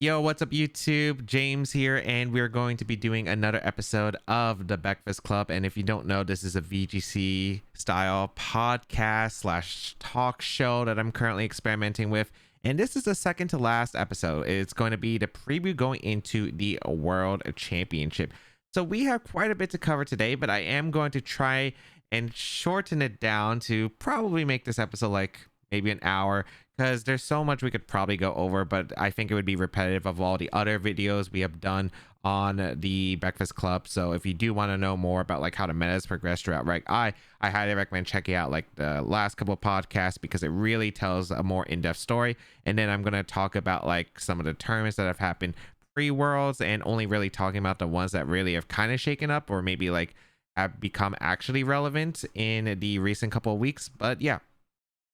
Yo, what's up, YouTube? James here, and we're going to be doing another episode of the Baekfast Club. And if you don't know, this is a VGC style podcast slash talk show that I'm currently experimenting with. And this is the second to last episode. It's going to be the preview going into the World Championship. So we have quite a bit to cover today, but I am going to try and shorten it down to probably make this episode like maybe an hour, because there's so much we could probably go over, but I think it would be repetitive of all the other videos we have done on the Baekfast Club. So if you do want to know more about like how the metas progress throughout Reg I highly recommend checking out like the last couple of podcasts, because it really tells a more in-depth story. And then I'm going to talk about like some of the tournaments that have happened pre-worlds, and only really talking about the ones that really have kind of shaken up or maybe like have become actually relevant in the recent couple of weeks. But yeah,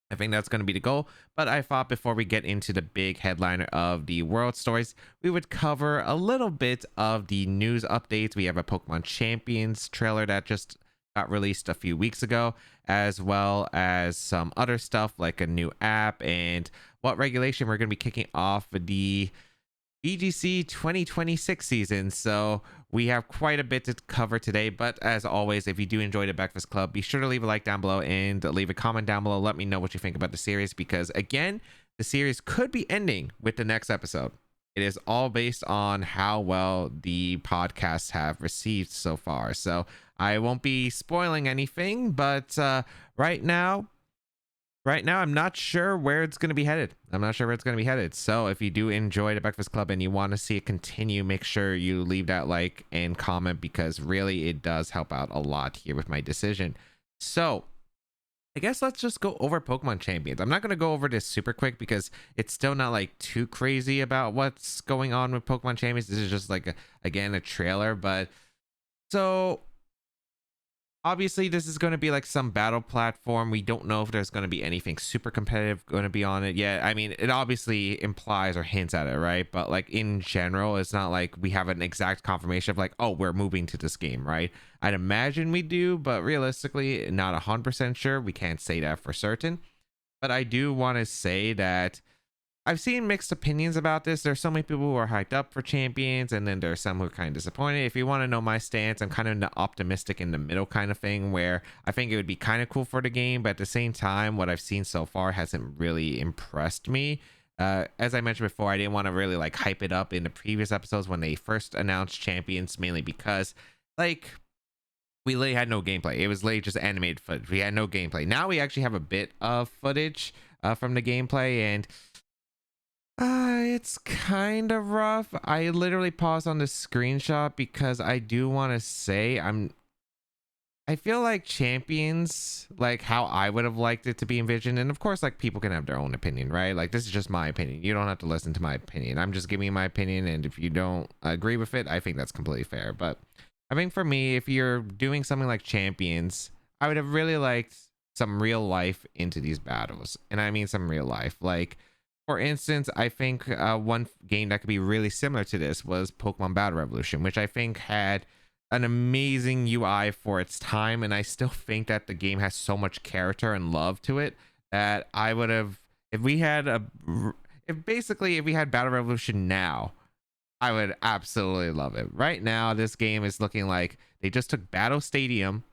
I think that's going to be the goal. But I thought before we get into the big headliner of the world stories, we would cover a little bit of the news updates. We have a Pokemon Champions trailer that just got released a few weeks ago, as well as some other stuff like a new app and what regulation we're going to be kicking off the VGC 2026 season. So we have quite a bit to cover today, but as always, if you do enjoy the Baekfast Club, be sure to leave a like down below and leave a comment down below. Let me know what you think about the series, because again, the series could be ending with the next episode. It is all based on how well the podcasts have received so far. So I won't be spoiling anything, but right now I'm not sure where it's going to be headed. So if you do enjoy the Baekfast Club and you want to see it continue, make sure you leave that like and comment, because really it does help out a lot here with my decision. So I guess let's just go over Pokemon Champions. I'm not going to go over this super quick because it's still not like too crazy about what's going on with Pokemon Champions. This is just like again a trailer. But so obviously this is going to be like some battle platform. We don't know if there's going to be anything super competitive going to be on it yet. I mean, it obviously implies or hints at it, right? But like in general, it's not like we have an exact confirmation of like, oh, we're moving to this game, right? I'd imagine we do, but realistically not 100% sure. We can't say that for certain. But I do want to say that I've seen mixed opinions about this. There's so many people who are hyped up for Champions, and then there's some who are kind of disappointed. If you want to know my stance, I'm kind of optimistic in the middle kind of thing, where I think it would be kind of cool for the game, but at the same time, what I've seen so far hasn't really impressed me. As I mentioned before, I didn't want to really like hype it up in the previous episodes when they first announced Champions, mainly because like we literally had no gameplay. It was literally just animated footage. We had no gameplay. Now we actually have a bit of footage from the gameplay, and it's kind of rough. I literally paused on the screenshot because I do want to say I feel like Champions, like how I would have liked it to be envisioned, and of course like people can have their own opinion, right? Like this is just my opinion. You don't have to listen to my opinion. I'm just giving you my opinion, and if you don't agree with it, I think that's completely fair. But I think for me, if you're doing something like Champions, I would have really liked some real life into these battles. And I mean some real life. Like for instance, I think one game that could be really similar to this was Pokemon Battle Revolution, which I think had an amazing UI for its time. And I still think that the game has so much character and love to it that I would have, if we had Battle Revolution now, I would absolutely love it. Right now, this game is looking like they just took Battle Stadium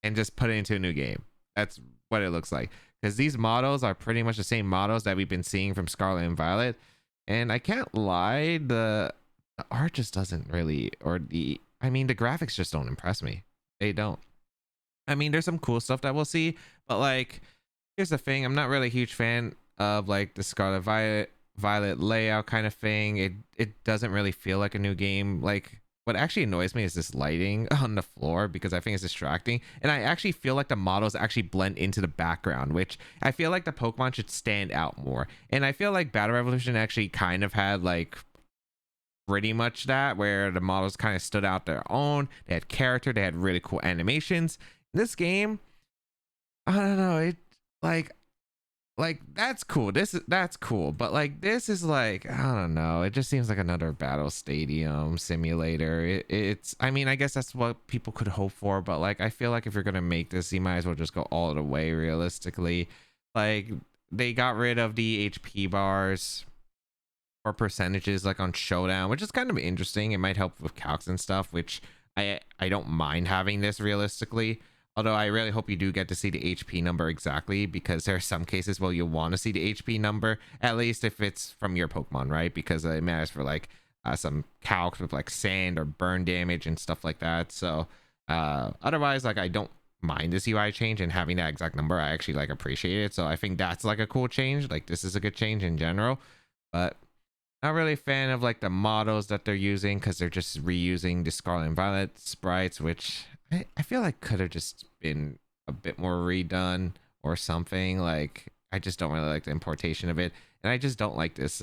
and just put it into a new game. That's what it looks like, because these models are pretty much the same models that we've been seeing from Scarlet and Violet. And I can't lie, the art just doesn't really, the graphics just don't impress me. They don't. I mean, there's some cool stuff that we'll see, but like, here's the thing. I'm not really a huge fan of like the Scarlet Violet layout kind of thing. It doesn't really feel like a new game. Like, what actually annoys me is this lighting on the floor, because I think it's distracting, and I actually feel like the models actually blend into the background, which I feel like the Pokemon should stand out more. And I feel like Battle Revolution actually kind of had like pretty much that, where the models kind of stood out their own. They had character, they had really cool animations. This game, I don't know, it like that's cool. That's cool, but like this is like, I don't know, it just seems like another battle stadium simulator. It's I mean, I guess that's what people could hope for, but like I feel like if you're gonna make this, you might as well just go all the way realistically. Like they got rid of the HP bars. or percentages like on Showdown, which is kind of interesting. It might help with calcs and stuff, which I don't mind having this realistically. Although I really hope you do get to see the HP number exactly, because there are some cases where you'll want to see the HP number, at least if it's from your Pokemon, right? Because it matters for like some calcs with like sand or burn damage and stuff like that. So otherwise, like, I don't mind this UI change, and having that exact number, I actually like appreciate it. So I think that's like a cool change. Like, this is a good change in general, but not really a fan of like the models that they're using, because they're just reusing the Scarlet and Violet sprites, which I feel like could have just been a bit more redone or something. Like, I just don't really like the importation of it, and I just don't like this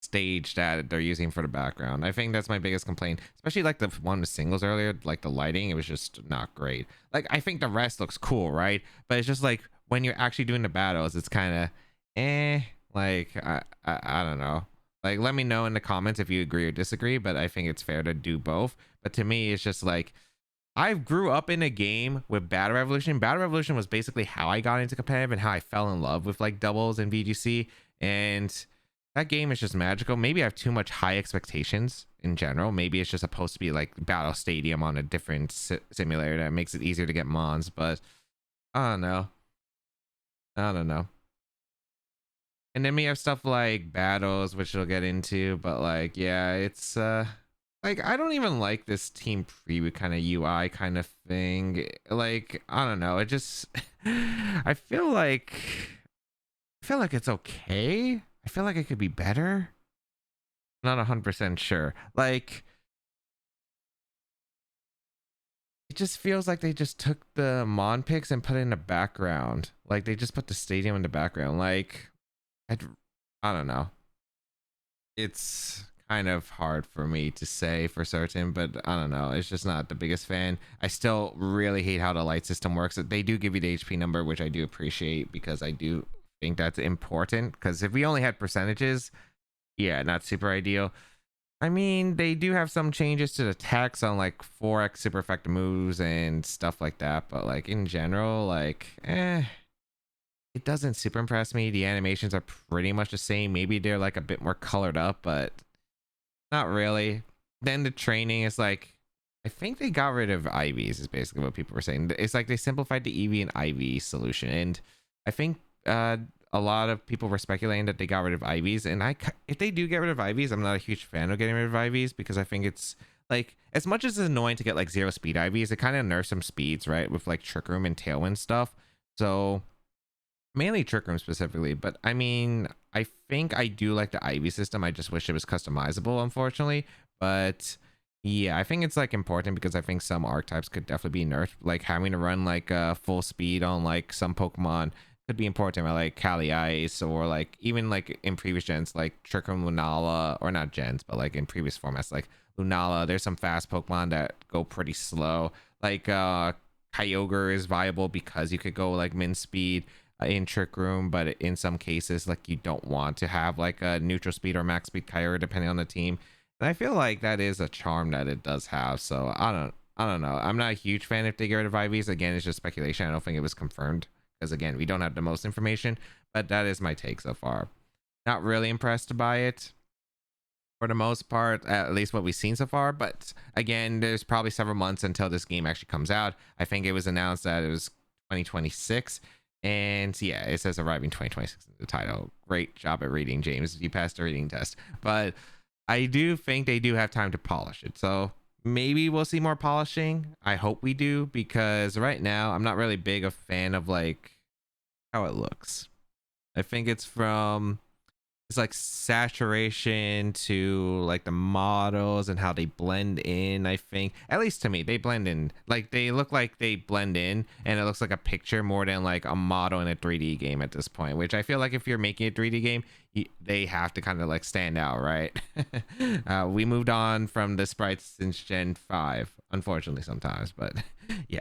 stage that they're using for the background. I think that's my biggest complaint, especially like the one with singles earlier. Like, the lighting, it was just not great. Like, I think the rest looks cool, right? But it's just like when you're actually doing the battles, it's kind of like I don't know. Like, let me know in the comments if you agree or disagree, but I think it's fair to do both. But to me, it's just like, I grew up in a game with Battle Revolution. Battle Revolution was basically how I got into competitive and how I fell in love with like doubles and VGC. And that game is just magical. Maybe I have too much high expectations in general. Maybe it's just supposed to be like Battle Stadium on a different simulator that makes it easier to get mons. But I don't know. I don't know. And then we have stuff like battles, which we'll get into. But like, yeah, it's like, I don't even like this team preview kind of UI kind of thing. Like, I don't know. It just I feel like it's okay. I feel like it could be better. Not 100% sure. Like, it just feels like they just took the Mon picks and put it in the background. Like, they just put the stadium in the background. Like, I don't know. It's kind of hard for me to say for certain, but I don't know. It's just not the biggest fan. I still really hate how the light system works. They do give you the HP number, which I do appreciate, because I do think that's important. Because if we only had percentages, yeah, not super ideal. I mean, they do have some changes to the text on like 4x super effective moves and stuff like that, but like in general, like it doesn't super impress me. The animations are pretty much the same. Maybe they're like a bit more colored up, but not really. Then the training is like, I think they got rid of IVs is basically what people were saying. It's like they simplified the EV and IV solution, and I think a lot of people were speculating that they got rid of IVs, and if they do get rid of IVs, I'm not a huge fan of getting rid of IVs, because I think it's like, as much as it's annoying to get like 0 speed IVs, it kind of nerfs some speeds, right, with like Trick Room and Tailwind stuff. So mainly Trick Room specifically, but I mean, I think I do like the IV system. I just wish it was customizable, unfortunately. But yeah, I think it's like important, because I think some archetypes could definitely be nerfed. Like, having to run like full speed on like some Pokemon could be important, right? Like Kali Ice, or like even like in previous gens, like Trick Room Lunala, or not gens, but like in previous formats, like Lunala, there's some fast Pokemon that go pretty slow. Like Kyogre is viable because you could go like min speed in Trick Room, but in some cases, like, you don't want to have like a neutral speed or max speed Kyogre depending on the team. And I feel like that is a charm that it does have. So I don't know. I'm not a huge fan if they get rid of IVs. Again, it's just speculation. I don't think it was confirmed, because again, we don't have the most information, but that is my take so far. Not really impressed by it for the most part, at least what we've seen so far. But again, there's probably several months until this game actually comes out. I think it was announced that it was 2026. And yeah, it says arriving 2026 in the title. Great job at reading, James. You passed the reading test. But I do think they do have time to polish it. So maybe we'll see more polishing. I hope we do, because right now I'm not really big a fan of like how it looks. I think it's like saturation to like the models and how they blend in. I think, at least to me, they blend in. Like, they look like they blend in, and it looks like a picture more than like a model in a 3D game at this point, which I feel like if you're making a 3D game, they have to kind of like stand out, right? We moved on from the sprites since Gen 5, unfortunately sometimes, but yeah.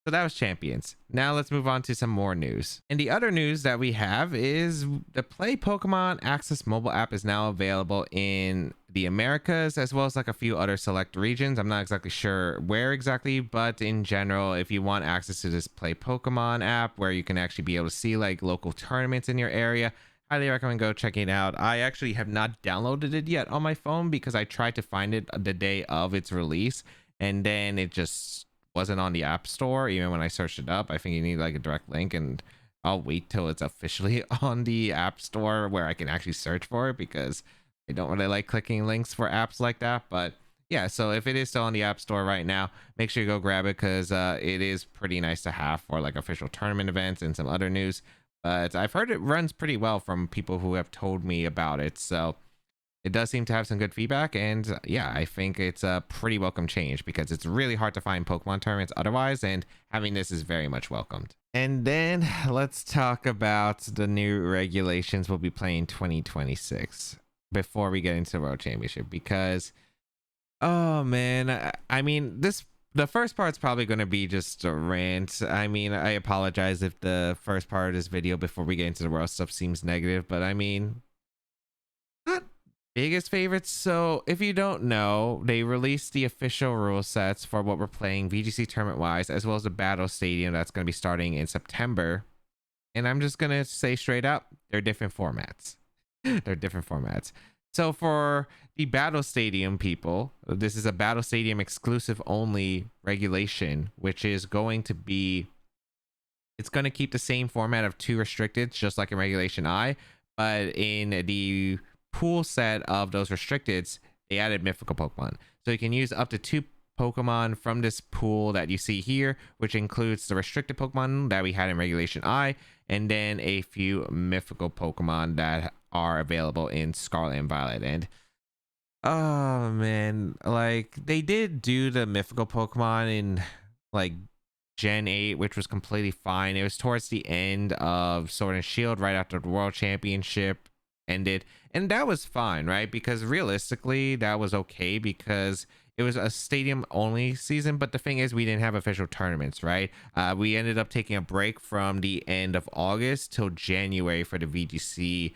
So that was Champions. Now let's move on to some more news. And the other news that we have is the Play Pokemon Access mobile app is now available in the Americas, as well as like a few other select regions. I'm not exactly sure where exactly, but in general, if you want access to this Play Pokemon app where you can actually be able to see like local tournaments in your area, highly recommend go checking it out. I actually have not downloaded it yet on my phone because I tried to find it the day of its release, and then it just wasn't on the App Store. Even when I searched it up, I think you need like a direct link, and I'll wait till it's officially on the App Store where I can actually search for it, because I don't really like clicking links for apps like that. But yeah, so if it is still on the App Store right now, make sure you go grab it, because it is pretty nice to have for like official tournament events and some other news. But I've heard it runs pretty well from people who have told me about it, so it does seem to have some good feedback. And yeah, I think it's a pretty welcome change, because it's really hard to find Pokemon tournaments otherwise, and having this is very much welcomed. And then let's talk about the new regulations we'll be playing 2026 before we get into the World Championship, because oh man, I mean, the first part's probably going to be just a rant. I mean, I apologize if the first part of this video before we get into the world stuff seems negative, but I mean, not biggest favorites. So if you don't know, they released the official rule sets for what we're playing VGC tournament wise, as well as the battle stadium that's going to be starting in September. And I'm just going to say straight up, they're different formats. They're different formats. So for the battle stadium people, this is a battle stadium exclusive only regulation, which is going to be, it's going to keep the same format of 2 restricted, just like in regulation I, but in the pool set of those restricteds, they added mythical Pokemon. So you can use up to 2 Pokemon from this pool that you see here, which includes the restricted Pokemon that we had in regulation I, and then a few mythical Pokemon that are available in Scarlet and Violet. And oh man, like they did do the mythical Pokemon in like Gen 8, which was completely fine. It was towards the end of Sword and Shield, right after the World Championship ended, and that was fine, right? Because realistically that was okay, because it was a stadium only season. But the thing is, we didn't have official tournaments, right? We ended up taking a break from the end of August till January for the VGC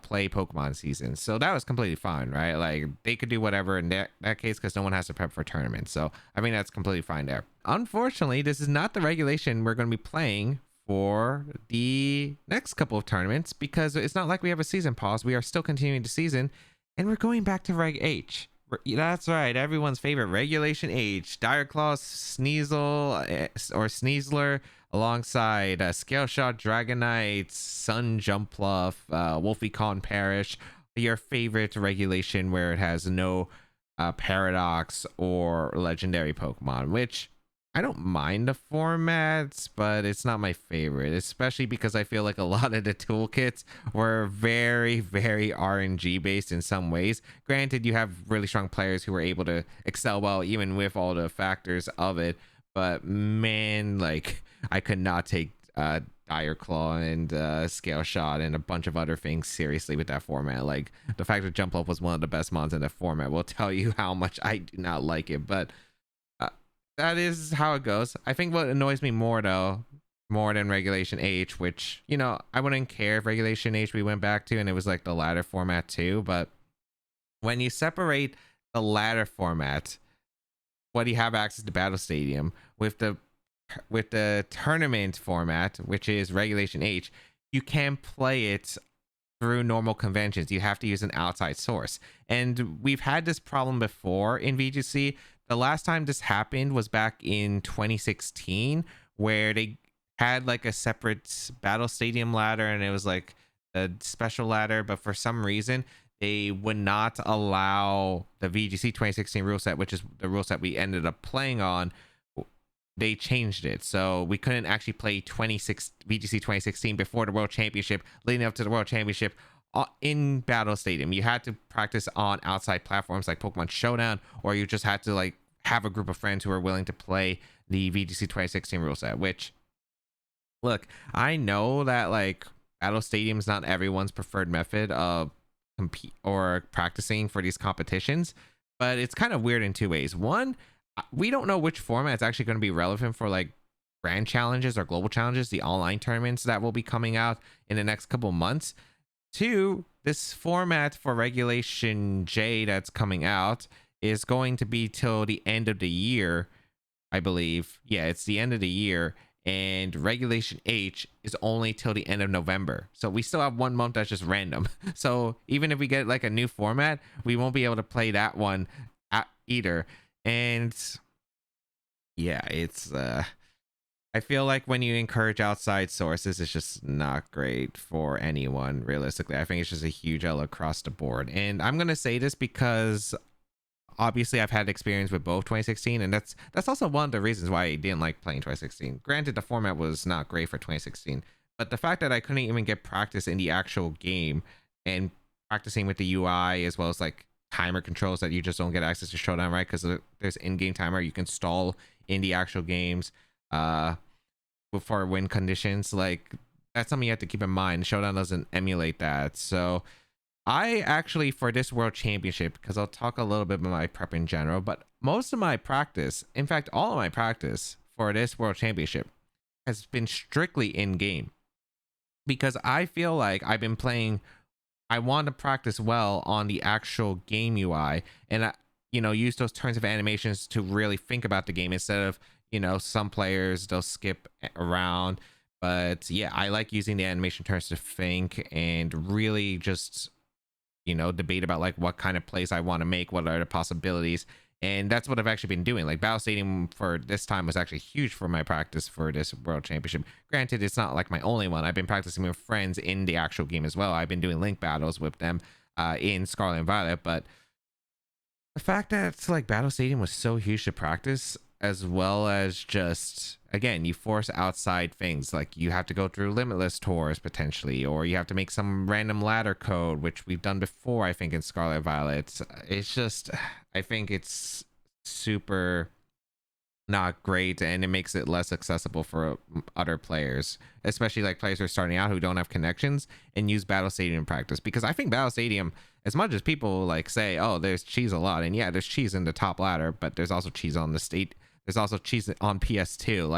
play Pokemon season, so that was completely fine, right? Like they could do whatever in that case, because no one has to prep for tournaments. So I mean, that's completely fine there. Unfortunately, this is not the regulation we're going to be playing for the next couple of tournaments, because it's not like we have a season pause. We are still continuing the season, and we're going back to Reg H. That's right, everyone's favorite Regulation H. Dire Claw, Sneasel, or Sneasler, alongside Scale Shot, Dragonite, Sun Jumpluff, Wolfie Parish, your favorite regulation where it has no Paradox or legendary Pokemon, which I don't mind the formats, but it's not my favorite, especially because I feel like a lot of the toolkits were very, very RNG based in some ways. Granted, you have really strong players who were able to excel well, even with all the factors of it. But man, like I could not take Dire Claw and Scale Shot and a bunch of other things seriously with that format. Like the fact that Jump Up was one of the best mons in the format will tell you how much I do not like it. But that is how it goes. I think what annoys me more though, more than Regulation H, which, you know, I wouldn't care if Regulation H we went back to and it was like the ladder format too, but when you separate the ladder format, what you have access to Battle Stadium with the tournament format, which is Regulation H, you can play it through normal conventions. You have to use an outside source, and we've had this problem before in VGC. The last time this happened was back in 2016, where they had like a separate Battle Stadium ladder, and it was like a special ladder, but for some reason they would not allow the VGC 2016 rule set, which is the rule set we ended up playing on. They changed it, so we couldn't actually play VGC 2016 before the World Championship, leading up to the World Championship in Battle Stadium. You had to practice on outside platforms like Pokemon Showdown, or you just had to like have a group of friends who are willing to play the VGC 2016 rule set. Which, look, I know that like Battle Stadium is not everyone's preferred method of compete or practicing for these competitions, but it's kind of weird in 2 ways. One, we don't know which format is actually going to be relevant for like grand challenges or global challenges, the online tournaments that will be coming out in the next couple months. 2, this format for Regulation J that's coming out is going to be till the end of the year, I believe. Yeah, it's the end of the year. and regulation H is only till the end of November. So we still have 1 month that's just random. So even if we get like a new format, we won't be able to play that one either. And yeah, it's I feel like when you encourage outside sources, it's just not great for anyone, realistically. I think it's just a huge L across the board. And I'm going to say this because obviously I've had experience with both 2016, and that's also one of the reasons why I didn't like playing 2016. Granted, the format was not great for 2016, but the fact that I couldn't even get practice in the actual game and practicing with the UI as well as like timer controls that you just don't get access to Showdown, right? Because there's in-game timer, you can stall in the actual games for win conditions. Like, that's something you have to keep in mind. Showdown doesn't emulate that. So I actually, for this world championship, because I'll talk a little bit about my prep in general, but most of my practice, in fact all of my practice for this world championship, has been strictly in game, because I feel like I've been playing, I want to practice well on the actual game UI, and use those turns of animations to really think about the game instead of, some players, they'll skip around. But yeah, I like using the animation turns to think and really just, debate about like what kind of plays I want to make, what are the possibilities. And that's what I've actually been doing. Like, Battle Stadium for this time was actually huge for my practice for this world championship. Granted, it's not like my only one. I've been practicing with friends in the actual game as well. I've been doing link battles with them in Scarlet and Violet. But the fact that it's like Battle Stadium was so huge to practice, as well as just, again, you force outside things, like you have to go through limitless tours potentially, or you have to make some random ladder code, which we've done before, I think, in Scarlet Violet. It's just, I think it's super not great, and it makes it less accessible for other players, especially like players who are starting out who don't have connections and use Battle Stadium in practice. Because I think Battle Stadium, as much as people like say, oh, there's cheese a lot, and yeah, there's cheese in the top ladder, but there's also cheese on the state, there's also cheese on PS2.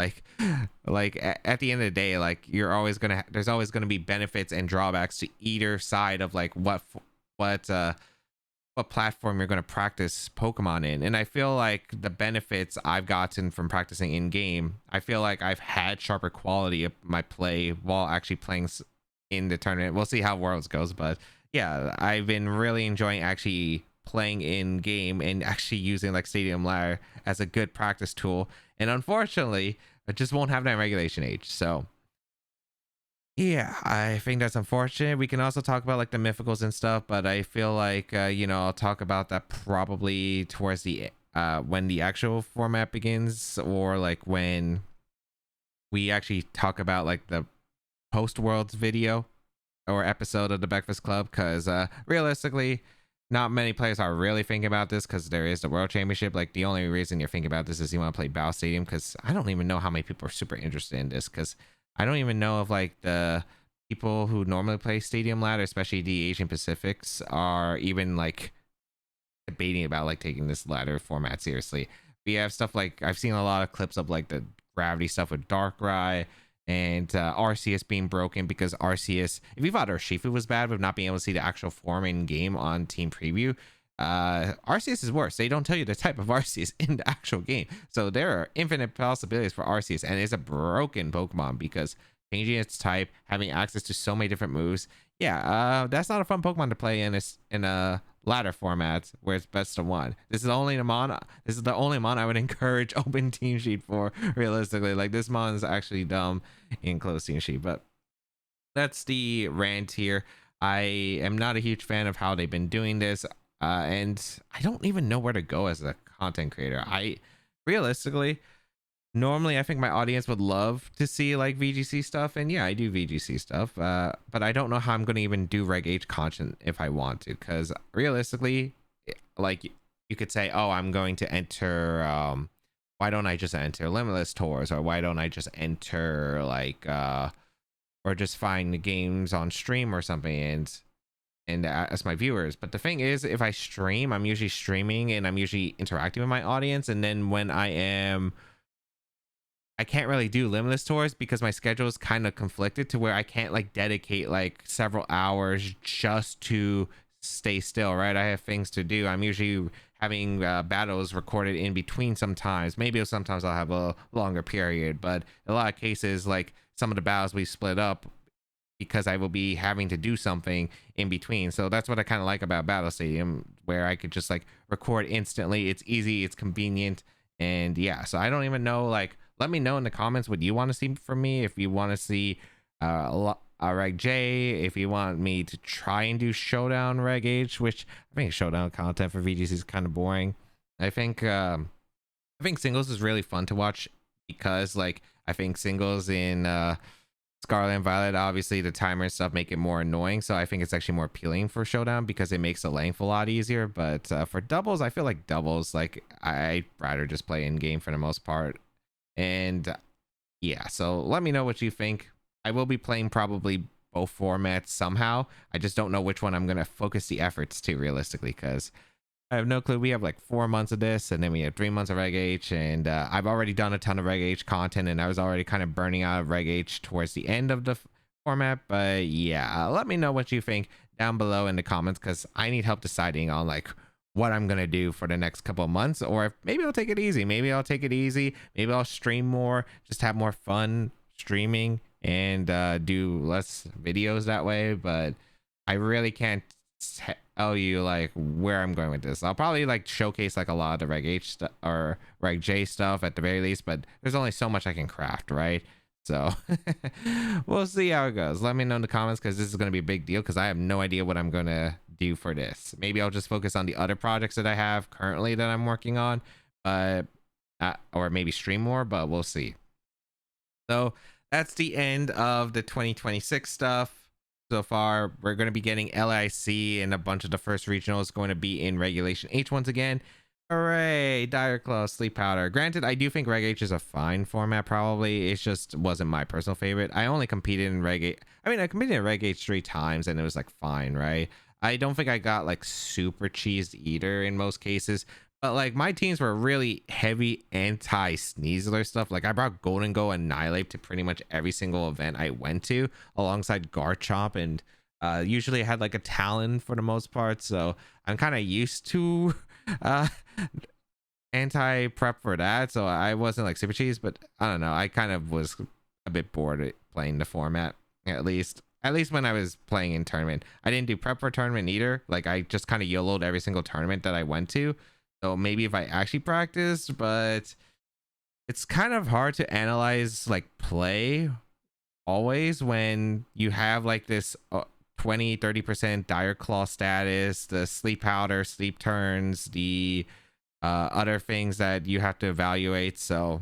Like at the end of the day, like, you're always gonna there's always gonna be benefits and drawbacks to either side of like what platform you're going to practice Pokemon in. And I feel like the benefits I've gotten from practicing in game, I feel like I've had sharper quality of my play while actually playing in the tournament. We'll see how Worlds goes, but yeah, I've been really enjoying actually playing in game and actually using like Stadium Ladder as a good practice tool. And unfortunately, it just won't have that regulation age. So yeah, I think that's unfortunate. We can also talk about like the mythicals and stuff, but I feel like I'll talk about that probably towards the when the actual format begins, or like when we actually talk about like the post Worlds video or episode of the Baekfast Club, because realistically, not many players are really thinking about this, because there is the World Championship. Like, the only reason you're thinking about this is you want to play Battle Stadium, because I don't even know how many people are super interested in this, because I don't even know if like the people who normally play Stadium Ladder, especially the Asian Pacifics, are even like debating about like taking this ladder format seriously. We have stuff like, I've seen a lot of clips of like the gravity stuff with Darkrai and RCS being broken, because RCS, if you thought Urshifu was bad with not being able to see the actual form in game on team preview, RCS is worse. They don't tell you the type of RCS in the actual game, so there are infinite possibilities for RCS, and it's a broken Pokemon because changing its type, having access to so many different moves, that's not a fun Pokemon to play in a ladder format where it's best of one. This is the only mon I would encourage open team sheet for, realistically. Like, this mon is actually dumb in closed team sheet. But that's the rant here. I am not a huge fan of how they've been doing this, and I don't even know where to go as a content creator. I realistically, normally I think my audience would love to see like VGC stuff, and yeah, I do VGC stuff, but I don't know how I'm going to even do Reg H content if I want to, because realistically, like, you could say, oh, I'm going to enter why don't I just enter limitless tours, or why don't I just enter like or just find the games on stream or something and ask my viewers. But the thing is, if I stream, I'm usually streaming and I'm usually interacting with my audience, and then when I can't really do limitless tours because my schedule is kind of conflicted to where I can't like dedicate like several hours just to stay still, right? I have things to do. I'm usually having battles recorded in between sometimes. Maybe sometimes I'll have a longer period, but in a lot of cases, like some of the battles we split up because I will be having to do something in between. So that's what I kind of like about Battle Stadium, where I could just like record instantly. It's easy, it's convenient, and yeah. So I don't even know. Like, let me know in the comments what you want to see from me. If you want to see Reg J, if you want me to try and do Showdown Reg H, which I think Showdown content for VGC is kind of boring. I think singles is really fun to watch because like I think singles in Scarlet and Violet, obviously the timer and stuff make it more annoying, so I think it's actually more appealing for Showdown because it makes the length a lot easier. But for doubles, I feel like doubles, like I'd rather just play in game for the most part. And yeah, so let me know what you think. I will be playing probably both formats somehow. I just don't know which one I'm gonna focus the efforts to realistically, because I have no clue. We have like 4 months of this, and then we have 3 months of Reg H, and I've already done a ton of Reg H content, and I was already kind of burning out of Reg H towards the end of the format. But yeah, let me know what you think down below in the comments, because I need help deciding on like what I'm gonna do for the next couple of months, or if maybe I'll take it easy. Maybe I'll take it easy. Maybe I'll stream more, just have more fun streaming, and do less videos that way. But I really can't tell you like where I'm going with this. I'll probably like showcase like a lot of the Reg H or Reg J stuff at the very least, but there's only so much I can craft, right? So we'll see how it goes. Let me know in the comments, because this is going to be a big deal, because I have no idea what I'm going to do for this. Maybe I'll just focus on the other projects that I have currently that I'm working on, but or maybe stream more, but we'll see. So that's the end of the 2026 stuff. So far, we're going to be getting LIC, and a bunch of the first regionals going to be in Regulation H once again. Hooray! Dire Claw, Sleep Powder. Granted, I do think Reg H is a fine format, probably. It just wasn't my personal favorite. I only competed in Reg H. I mean, I competed in Reg H 3 times, and it was like fine, right? I don't think I got like super cheesed either in most cases. But like my teams were really heavy anti-Sneasler stuff. Like I brought Golden Go and Annihilate to pretty much every single event I went to, alongside Garchomp, and usually I had like a Talon for the most part. So I'm kind of used to anti-prep for that. So I wasn't like super cheese, but I don't know. I kind of was a bit bored at playing the format, at least when I was playing in tournament. I didn't do prep for tournament either. Like I just kind of YOLO'd every single tournament that I went to. So maybe if I actually practiced, but it's kind of hard to analyze like play always when you have like this 20-30% Dire Claw status, the Sleep Powder, sleep turns, the other things that you have to evaluate. So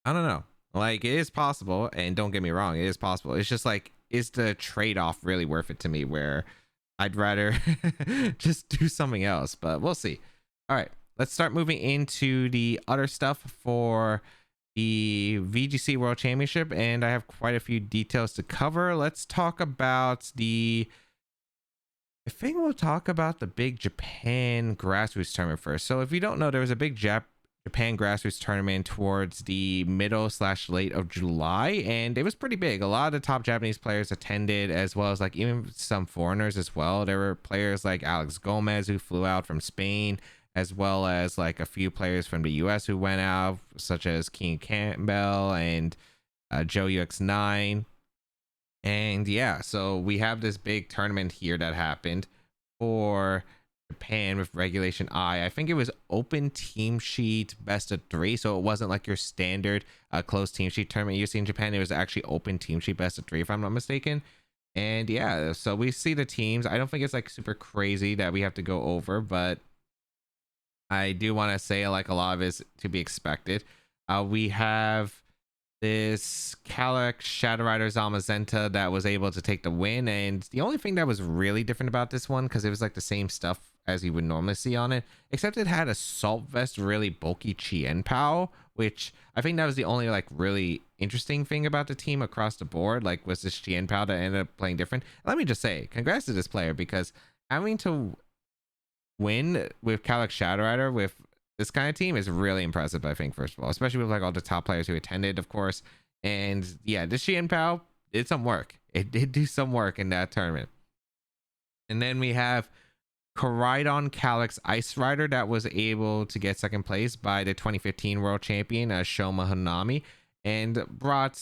I don't know. Like it is possible, and don't get me wrong, it is possible. It's just like, is the trade-off really worth it to me, where I'd rather just do something else? But we'll see. All right, let's start moving into the other stuff for the VGC World Championship, and I have quite a few details to cover. Let's talk about I think we'll talk about the big Japan grassroots tournament first. So if you don't know, there was a big Japan grassroots tournament towards the middle/late of July, and it was pretty big. A lot of the top Japanese players attended, as well as like even some foreigners as well. There were players like Alex Gomez who flew out from Spain, as well as like a few players from the US who went out, such as King Campbell and Joe UX9. And yeah, so we have this big tournament here that happened for Japan with Regulation I. I think it was open team sheet best of 3, so it wasn't like your standard closed team sheet tournament you see in Japan. It was actually open team sheet best of 3, if I'm not mistaken. And yeah, so we see the teams. I don't think it's like super crazy that we have to go over, but I do want to say like a lot of it is to be expected. We have this Calyx Shadow Rider Zamazenta that was able to take the win, and the only thing that was really different about this one, because it was like the same stuff as you would normally see on it, except it had a Salt Vest really bulky Chien Pao, which I think that was the only like really interesting thing about the team across the board, like was this Chien Pao that ended up playing different. Let me just say congrats to this player, because having to win with Calyx Shadow Rider with this kind of team is really impressive, I think, first of all, especially with like all the top players who attended, of course. And yeah, this Chien Pao did some work. It did do some work in that tournament. And then we have Koraidon Calyx Ice Rider that was able to get second place by the 2015 world champion Shoma Hanami, and brought,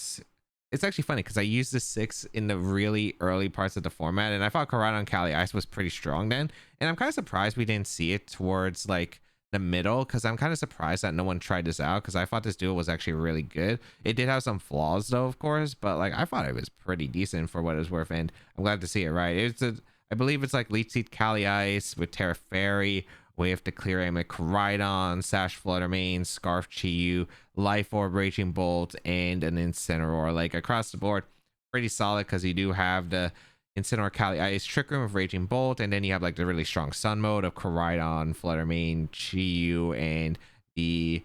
it's actually funny because I used the 6 in the really early parts of the format, and I thought Koraidon Kali Ice was pretty strong then, and I'm kind of surprised we didn't see it towards like the middle, because I'm kind of surprised that no one tried this out, because I thought this duo was actually really good. It did have some flaws though, of course, but like I thought it was pretty decent for what it was worth, and I'm glad to see it. Right, it's a, I believe it's like Leech Seed Kali Ice with Terra Fairy, Wave to Clear Aim, Koraidon, Sash Fluttermane, Scarf Chiyu, Life Orb, Raging Bolt, and an Incineroar. Like across the board, pretty solid, because you do have the Incineroar Kali Ice Trick Room of Raging Bolt, and then you have like the really strong Sun mode of Koraidon, Fluttermane, Chiyu, and the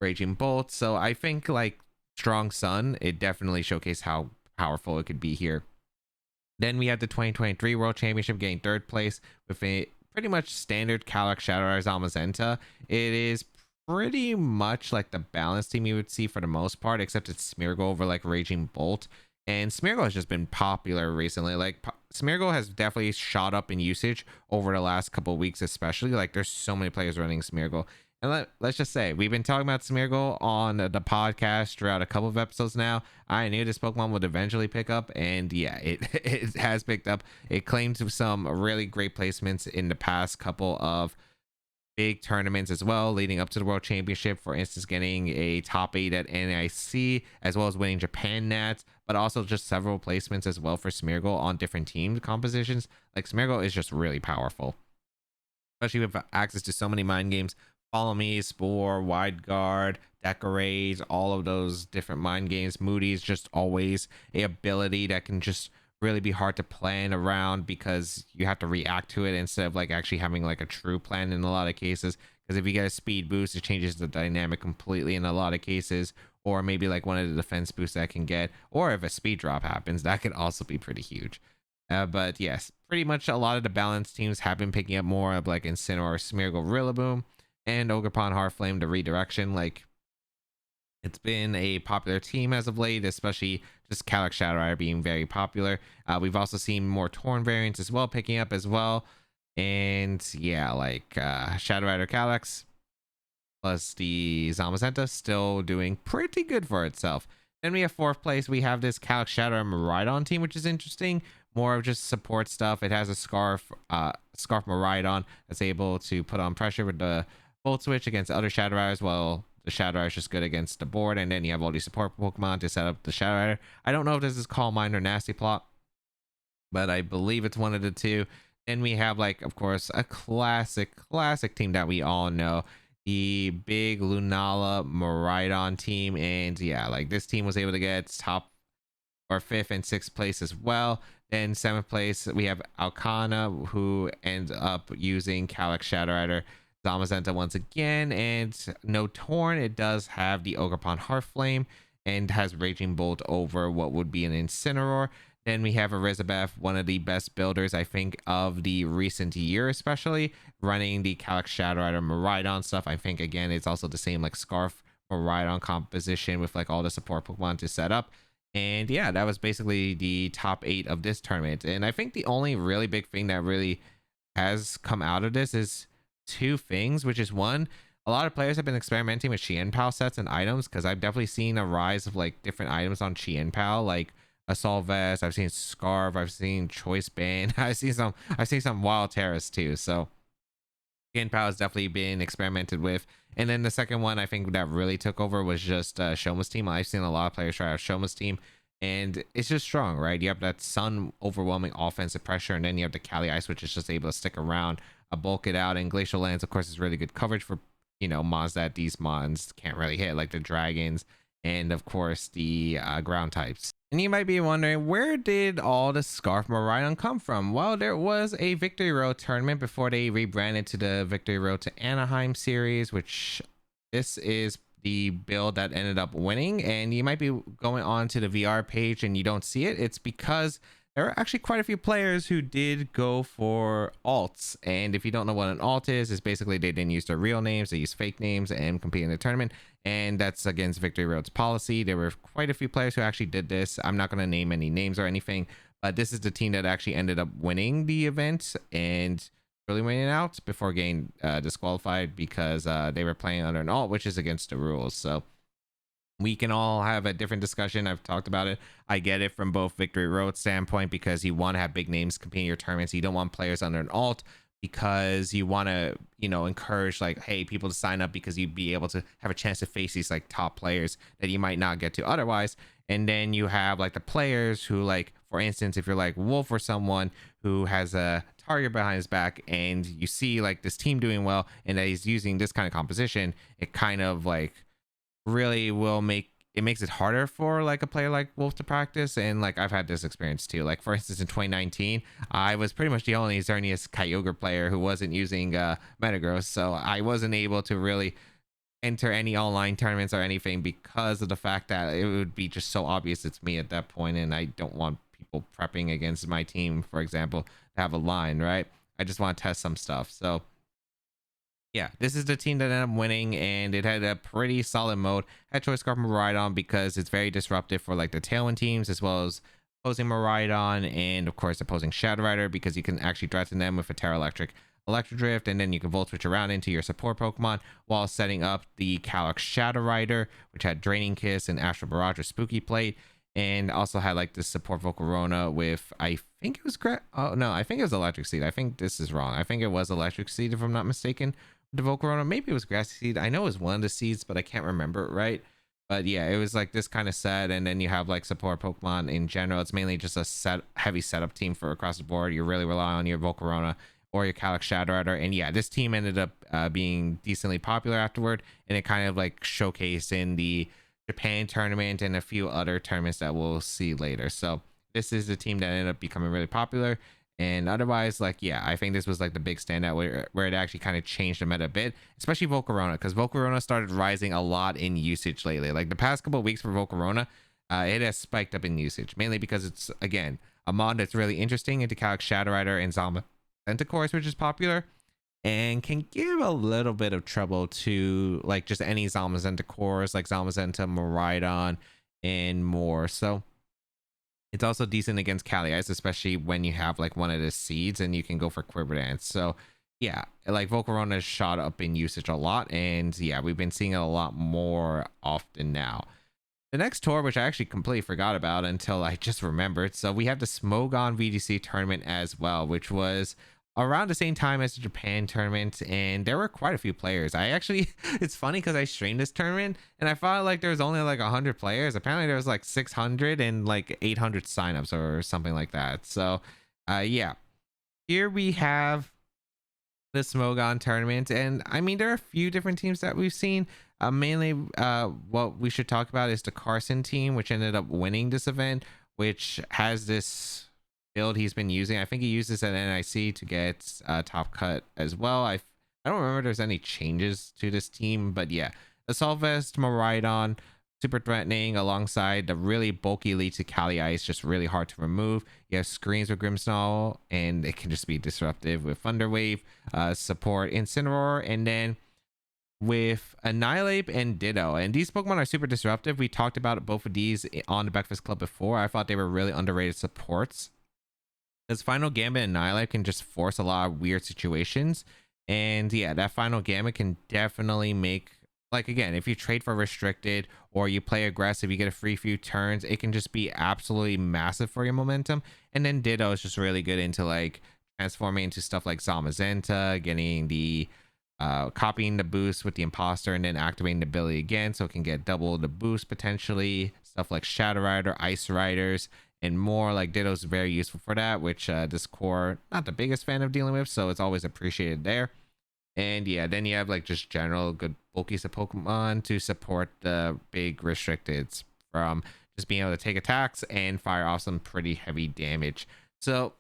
Raging Bolt. So I think like strong Sun, it definitely showcased how powerful it could be here. Then we have the 2023 World Championship getting third place with a pretty much standard Calyx Shadow Zamazenta. It is pretty much like the balanced team you would see for the most part, except it's Smeargle over like Raging Bolt. And Smeargle has just been popular recently. Like Smeargle has definitely shot up in usage over the last couple of weeks, especially. Like there's so many players running Smeargle. And let's just say, we've been talking about Smeargle on the podcast throughout a couple of episodes now. I knew this Pokemon would eventually pick up, and yeah, it has picked up. It claimed some really great placements in the past couple of big tournaments as well, leading up to the World Championship. For instance, getting a top 8 at NIC, as well as winning Japan Nats, but also just several placements as well for Smeargle on different team compositions. Like Smeargle is just really powerful, especially with access to so many mind games. Follow Me, Spore, Wide Guard, Decorate, all of those different mind games. Moody's just always a ability that can just really be hard to plan around, because you have to react to it instead of like actually having like a true plan in a lot of cases. Because if you get a speed boost, it changes the dynamic completely in a lot of cases, or maybe like one of the defense boosts that can get, or if a speed drop happens, that could also be pretty huge. But yes, pretty much a lot of the balanced teams have been picking up more of like Incineroar, Smeargle, Rillaboom, and Ogerpon Heartflame, the redirection. Like it's been a popular team as of late, especially just Calyx Shadow Rider being very popular. We've also seen more Torn variants as well picking up as well. And yeah, like Shadow Rider Calyx plus the Zamazenta still doing pretty good for itself. Then we have fourth place. We have this Calyx Shadow Rider Miraidon team, which is interesting. More of just support stuff. It has a Scarf Miraidon that's able to put on pressure with the Volt Switch against other Shadow Riders. Well, the Shadow Rider is just good against the board, and then you have all these support Pokemon to set up the Shadow Rider. I don't know if this is Calm Mind or Nasty Plot, but I believe it's one of the two. Then we have, like, of course, a classic team that we all know, the big Lunala Miraidon team. And yeah, like this team was able to get top or 5th and 6th place as well. Then 7th place we have Alcana, who ends up using Calyx Shadow Rider Zamazenta once again, and no Torn. It does have the Ogerpon Heartflame and has Raging Bolt over what would be an Incineroar. Then we have Elizabeth, one of the best builders, I think, of the recent year, especially running the Calyx Shadow Rider Miraidon stuff. I think, again, it's also the same like Scarf Miraidon composition with like all the support Pokemon to set up. And yeah, that was basically the top 8 of this tournament. And I think the only really big thing that really has come out of this is 2 things, which is, one, a lot of players have been experimenting with Chien-Pao sets and items, because I've definitely seen a rise of like different items on Chien-Pao, like Assault Vest, I've seen Scarf, I've seen Choice Band, I've seen some Wild Terrace too. So Chien-Pao has definitely been experimented with. And then the second one I think that really took over was just Shoma's team. I've seen a lot of players try out Shoma's team, and it's just strong, right? You have that Sun overwhelming offensive pressure, and then you have the Kali Ice, which is just able to stick around, bulk it out. And Glacial Lands, of course, is really good coverage for, you know, mons that these mons can't really hit, like the dragons and of course the ground types. And you might be wondering, where did all the Scarf Miraidon come from? Well, there was a Victory Road tournament before they rebranded to the Victory Road to Anaheim series, which this is the build that ended up winning. And you might be going on to the VR page and you don't see it. It's because there are actually quite a few players who did go for alts. And if you don't know what an alt is, it's basically they didn't use their real names, they used fake names and compete in the tournament. And that's against Victory Road's policy. There were quite a few players who actually did this. I'm not going to name any names or anything, But this is the team that actually ended up winning the event and really winning out before getting disqualified because they were playing under an alt, which is against the rules. So we can all have a different discussion. I've talked about it. I get it from both Victory Road standpoint because you want to have big names competing in your tournaments. You don't want players under an alt because you want to, encourage like, hey, people to sign up because you'd be able to have a chance to face these like top players that you might not get to otherwise. And then you have like the players who, like, for instance, if you're like Wolf or someone who has a target behind his back and you see like this team doing well and that he's using this kind of composition, it kind of like really makes it harder for like a player like Wolf to practice. And like I've had this experience too. Like for instance, in 2019, I was pretty much the only Xerneas Kyogre player who wasn't using Metagross, so I wasn't able to really enter any online tournaments or anything because of the fact that it would be just so obvious it's me at that point, and I don't want people prepping against my team, for example, to have a line, right? I just want to test some stuff. So yeah, this is the team that ended up winning, and it had a pretty solid mode. Had Choice Scarf Miraidon because it's very disruptive for like the Tailwind teams, as well as opposing Miraidon, and of course opposing Shadow Rider, because you can actually threaten them with a Terra Electric Drift, and then you can Volt Switch around into your support Pokemon while setting up the Calyx Shadow Rider, which had Draining Kiss and Astral Barrage or Spooky Plate, and also had like this support Volcarona with, I think it was I think it was Electric Seed. I think this is wrong. I think it was Electric Seed if I'm not mistaken. The Volcarona, maybe it was Grassy Seed. I know it was one of the seeds, but I can't remember it right. But yeah, it was like this kind of set, and then you have like support Pokemon in general. It's mainly just a heavy setup team for across the board. You really rely on your Volcarona or your Calyx Shadow Rider, and yeah, this team ended up being decently popular afterward, and it kind of like showcased in the Japan tournament and a few other tournaments that we'll see later. So this is the team that ended up becoming really popular. And otherwise, like, yeah, I think this was like the big standout where it actually kind of changed the meta a bit, especially Volcarona, because Volcarona started rising a lot in usage lately. Like the past couple of weeks for Volcarona, it has spiked up in usage, mainly because it's, again, a mod that's really interesting into Calyx Shadow Rider and Zamazenta, which is popular, and can give a little bit of trouble to like just any Zamazenta cores, like Zamazenta, Miraidon, and more. So it's also decent against Calyx, especially when you have like one of the seeds and you can go for Quiver Dance. So yeah, like Volcarona has shot up in usage a lot, and yeah, we've been seeing it a lot more often now. The next tour, which I actually completely forgot about until I just remembered. So we have the Smogon VGC Tournament as well, which was around the same time as the Japan tournament, and there were quite a few players. I actually, it's funny because I streamed this tournament and I thought like there was only like 100 players. Apparently there was like 600 and like 800 signups or something like that. So yeah, here we have the Smogon tournament, and I mean there are a few different teams that we've seen. Mainly what we should talk about is the Carson team, which ended up winning this event, which has this build he's been using. I think he used this at NIC to get top cut as well. I don't remember if there's any changes to this team, but yeah, Assault Vest, Miraidon, super threatening alongside the really bulky lead to Kali Ice, just really hard to remove. You have screens with Grimmsnarl, and it can just be disruptive with Thunder Wave, support Incineroar, and then with Annihilate and Ditto. And these Pokemon are super disruptive. We talked about both of these on the Baekfast Club before. I thought they were really underrated supports, because Final Gambit and Annihilate can just force a lot of weird situations. And yeah, that Final Gambit can definitely make, like, again, if you trade for restricted or you play aggressive, you get a free few turns, it can just be absolutely massive for your momentum. And then Ditto is just really good into like transforming into stuff like Zamazenta, getting the copying the boost with the Imposter, and then activating the ability again, so it can get double the boost potentially. Stuff like Shadow Rider, Ice Riders, and more. Like Ditto's very useful for that, which this core not the biggest fan of dealing with, so it's always appreciated there. And yeah, then you have like just general good bulky Pokemon to support the big restricteds, from just being able to take attacks and fire off some pretty heavy damage. So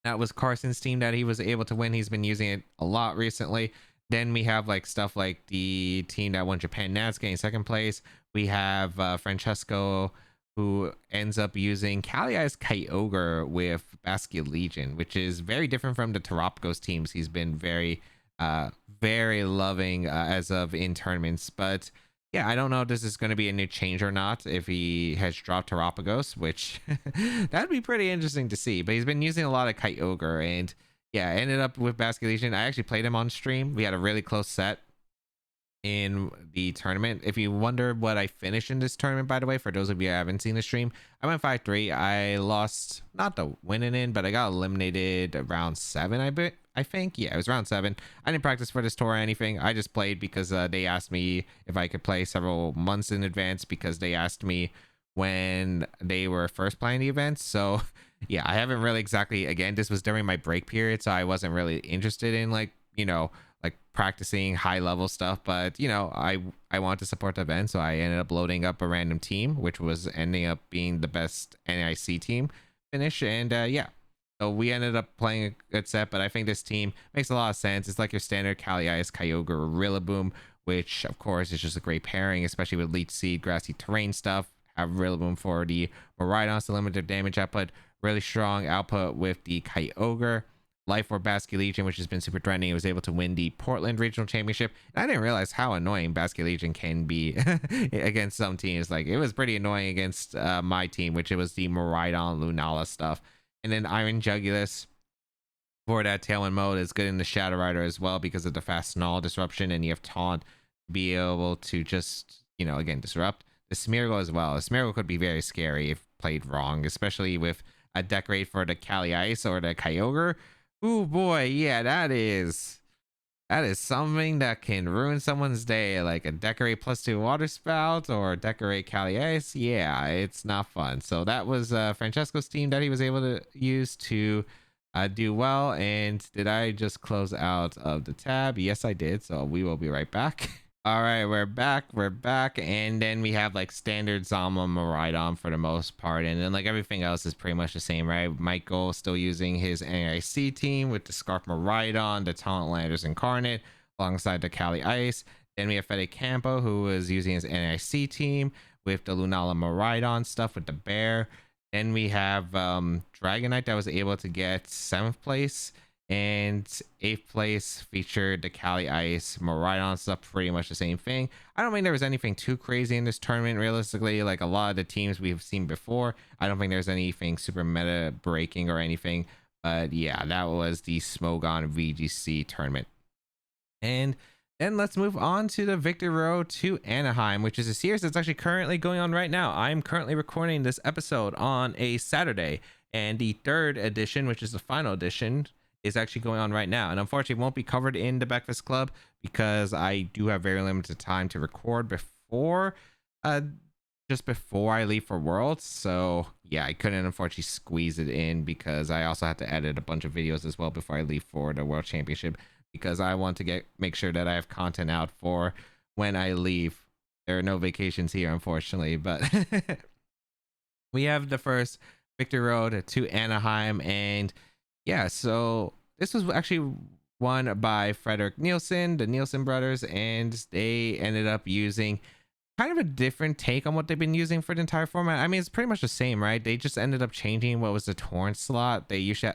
that was Carson's team that he was able to win. He's been using it a lot recently. Then we have like stuff like the team that won Japan Nats getting second place. We have Francesco, who ends up using Kaliai's Kyogre with Basque Legion, which is very different from the Terapagos teams he's been very loving as of in tournaments. But yeah, I don't know if this is going to be a new change or not, if he has dropped Terapagos, which that'd be pretty interesting to see. But he's been using a lot of Kyogre, and yeah, I ended up with Basket Legion. I actually played him on stream. We had a really close set in the tournament. If you wonder what I finished in this tournament, by the way, for those of you who haven't seen the stream, I went 5-3. I lost, not the winning in, but I got eliminated round 7, I think. Yeah, it was round 7. I didn't practice for this tour or anything. I just played because they asked me if I could play several months in advance, because they asked me when they were first playing the events. So yeah, I haven't really exactly, again, this was during my break period, so I wasn't really interested in, like, like practicing high level stuff. But I want to support the event, so I ended up loading up a random team, which was ending up being the best NIC team finish. And yeah, so we ended up playing a good set. But I think this team makes a lot of sense. It's like your standard Kali-Ice, Kyogre, Rillaboom, which of course is just a great pairing, especially with Leech Seed, Grassy Terrain stuff. Have Rillaboom for the Miraidons to limit their damage output. Really strong output with the Kyogre. Life or Basket Legion, which has been super threatening. It was able to win the Portland Regional Championship. And I didn't realize how annoying Basket Legion can be against some teams. Like, it was pretty annoying against my team, which it was the Miraidon Lunala stuff. And then Yvesangelist for that Tailwind mode is good in the Shadow Rider as well, because of the fast null disruption, and you have Taunt to be able to just, again, disrupt. The Smeargle as well. The Smeargle could be very scary if played wrong, especially with a Decorate for the Kali-Ice or the Kyogre. Oh boy, yeah, that is something that can ruin someone's day, like a Decorate +2 Water Spout or Decorate Kali-Ice. Yeah, it's not fun. So that was Francesco's team that he was able to use to do well. And did I just close out of the tab? Yes, I did. So we will be right back. All right, we're back, and then we have like standard Zama Miraidon for the most part, and then like everything else is pretty much the same, right? Michael still using his NIC team with the Scarf Miraidon, the Talent Landers Incarnate, alongside the Kali-Ice. Then we have Fede Campo, who is using his NIC team with the Lunala Miraidon stuff with the Bear. Then we have Dragonite that was able to get 7th place. And 8th place featured the Kali-Ice Miraidon stuff, pretty much the same thing. I don't think there was anything too crazy in this tournament, realistically. Like a lot of the teams we've seen before, I don't think there's anything super meta breaking or anything. But yeah, that was the Smogon VGC Tournament. And then let's move on to the Victory Road to Anaheim, which is a series that's actually currently going on right now. I'm currently recording this episode on a Saturday, and the 3rd edition, which is the final edition, is actually going on right now, and unfortunately won't be covered in the Baekfast Club because I do have very limited time to record before just before I leave for Worlds. So yeah, I couldn't unfortunately squeeze it in, because I also have to edit a bunch of videos as well before I leave for the World Championship, because I want to make sure that I have content out for when I leave. There are no vacations here, unfortunately, but we have the first Victory Road to Anaheim. And yeah, so this was actually won by Frederick Nielsen, the Nielsen brothers, and they ended up using kind of a different take on what they've been using for the entire format. I mean, it's pretty much the same, right? They just ended up changing what was the Torrent slot. They usually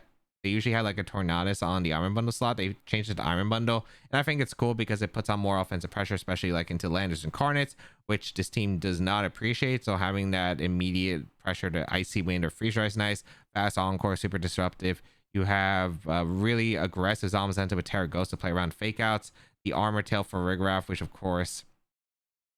had like a Tornadus on the Iron Bundle slot. They changed it to Iron Bundle, and I think it's cool because it puts on more offensive pressure, especially like into Landers Incarnates, which this team does not appreciate. So having that immediate pressure to Icy Wind or Freeze Dry is nice. Fast Encore, super disruptive. You have really aggressive Zamazenta with Terra Ghost to play around fake outs. The Armor Tail for Rigraff, which of course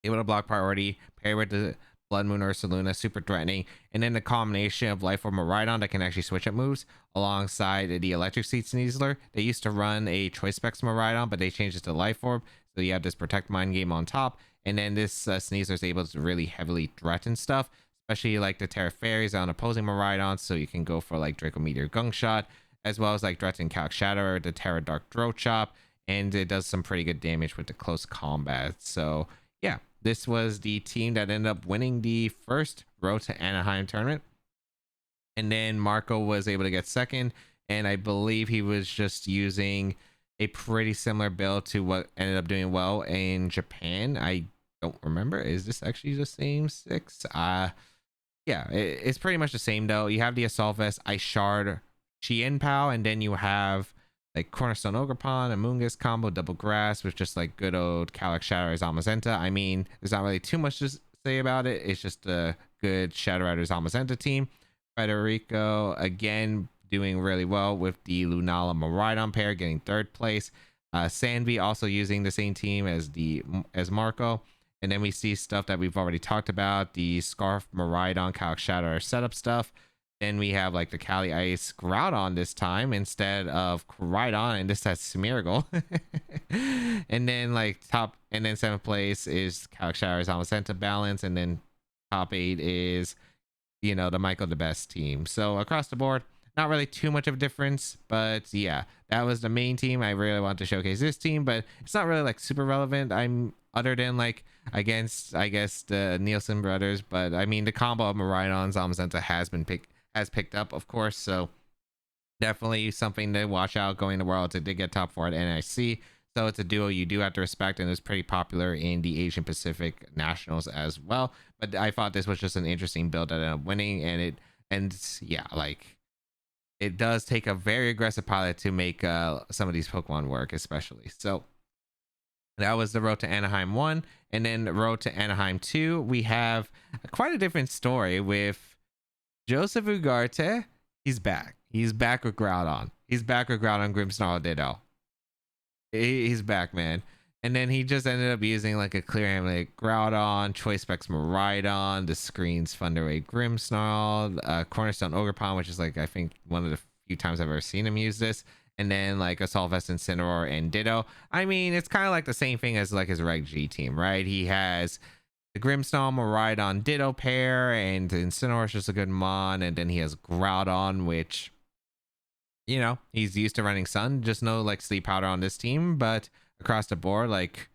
able to block priority, pair with the Blood Moon Ursaluna, super threatening. And then the combination of Life Orb Miraidon that can actually switch up moves alongside the Electric Seed Sneasler. They used to run a Choice Specs Miraidon, but they changed it to Life Orb. So you have this Protect Mind game on top. And then this Sneasler is able to really heavily threaten stuff, especially like the Terra Fairies on opposing Miraidon. So you can go for like Draco Meteor Gunk Shot, as well as like Threaten Calc Shadow or the Terra Dark Throat Chop. And it does some pretty good damage with the close combat. So yeah, this was the team that ended up winning the first Road to Anaheim tournament. And then Marco was able to get second. And I believe he was just using a pretty similar build to what ended up doing well in Japan. I don't remember. Is this actually the same 6? Yeah, it's pretty much the same though. You have the Assault Vest, Ice Shard, Chien Pao, and then you have like Cornerstone Ogrepon, Amoonguss combo, Double Grass with just like good old Calyx Shadow Zamazenta. I mean, there's not really too much to say about it. It's just a good Shadow Rider Zamazenta team. Federico again doing really well with the Lunala Miraidon pair, getting third place. Sanvi also using the same team as Marco. And then we see stuff that we've already talked about, the Scarf Miraidon Calyx Shadow setup stuff. Then we have like the Kali Ice Groudon this time instead of Koraidon, and this has Smeargle. And then like seventh place is Calyx Shadow Zamazenta balance, and then top 8 is, you know, the Michael the Best team. So across the board, not really too much of a difference, but yeah, that was the main team. I really want to showcase this team, but it's not really like super relevant. I'm other than like against, I guess, the Nielsen brothers, but I mean the combo of Miraidon Zamazenta has picked up, of course, so definitely something to watch out going to Worlds. It did get top 4 at NIC, so it's a duo you do have to respect, and it's pretty popular in the Asian Pacific Nationals as well. But I thought this was just an interesting build that ended up winning, and yeah, like it does take a very aggressive pilot to make some of these Pokemon work, especially. So that was the Road to Anaheim 1, and then Road to Anaheim 2, we have quite a different story with Joseph Ugarte. He's back. He's back with Groudon. He's back with Groudon Grimmsnarl Ditto. He's back, man. And then he just ended up using like a Clear Amulet Groudon, Choice Specs Miraidon, the Screens Thunderwave Grimmsnarl, Cornerstone Ogrepon, which is like I think one of the few times I've ever seen him use this. And then like Assault Vest, Incineroar, and Ditto. I mean, it's kind of like the same thing as like his Reg G team, right? He has the Grimmsnarl Miraidon Ditto pair, and Incineroar is just a good mon, and then he has Groudon, which, you know, he's used to running Sun. Just no like Sleep Powder on this team, but across the board, like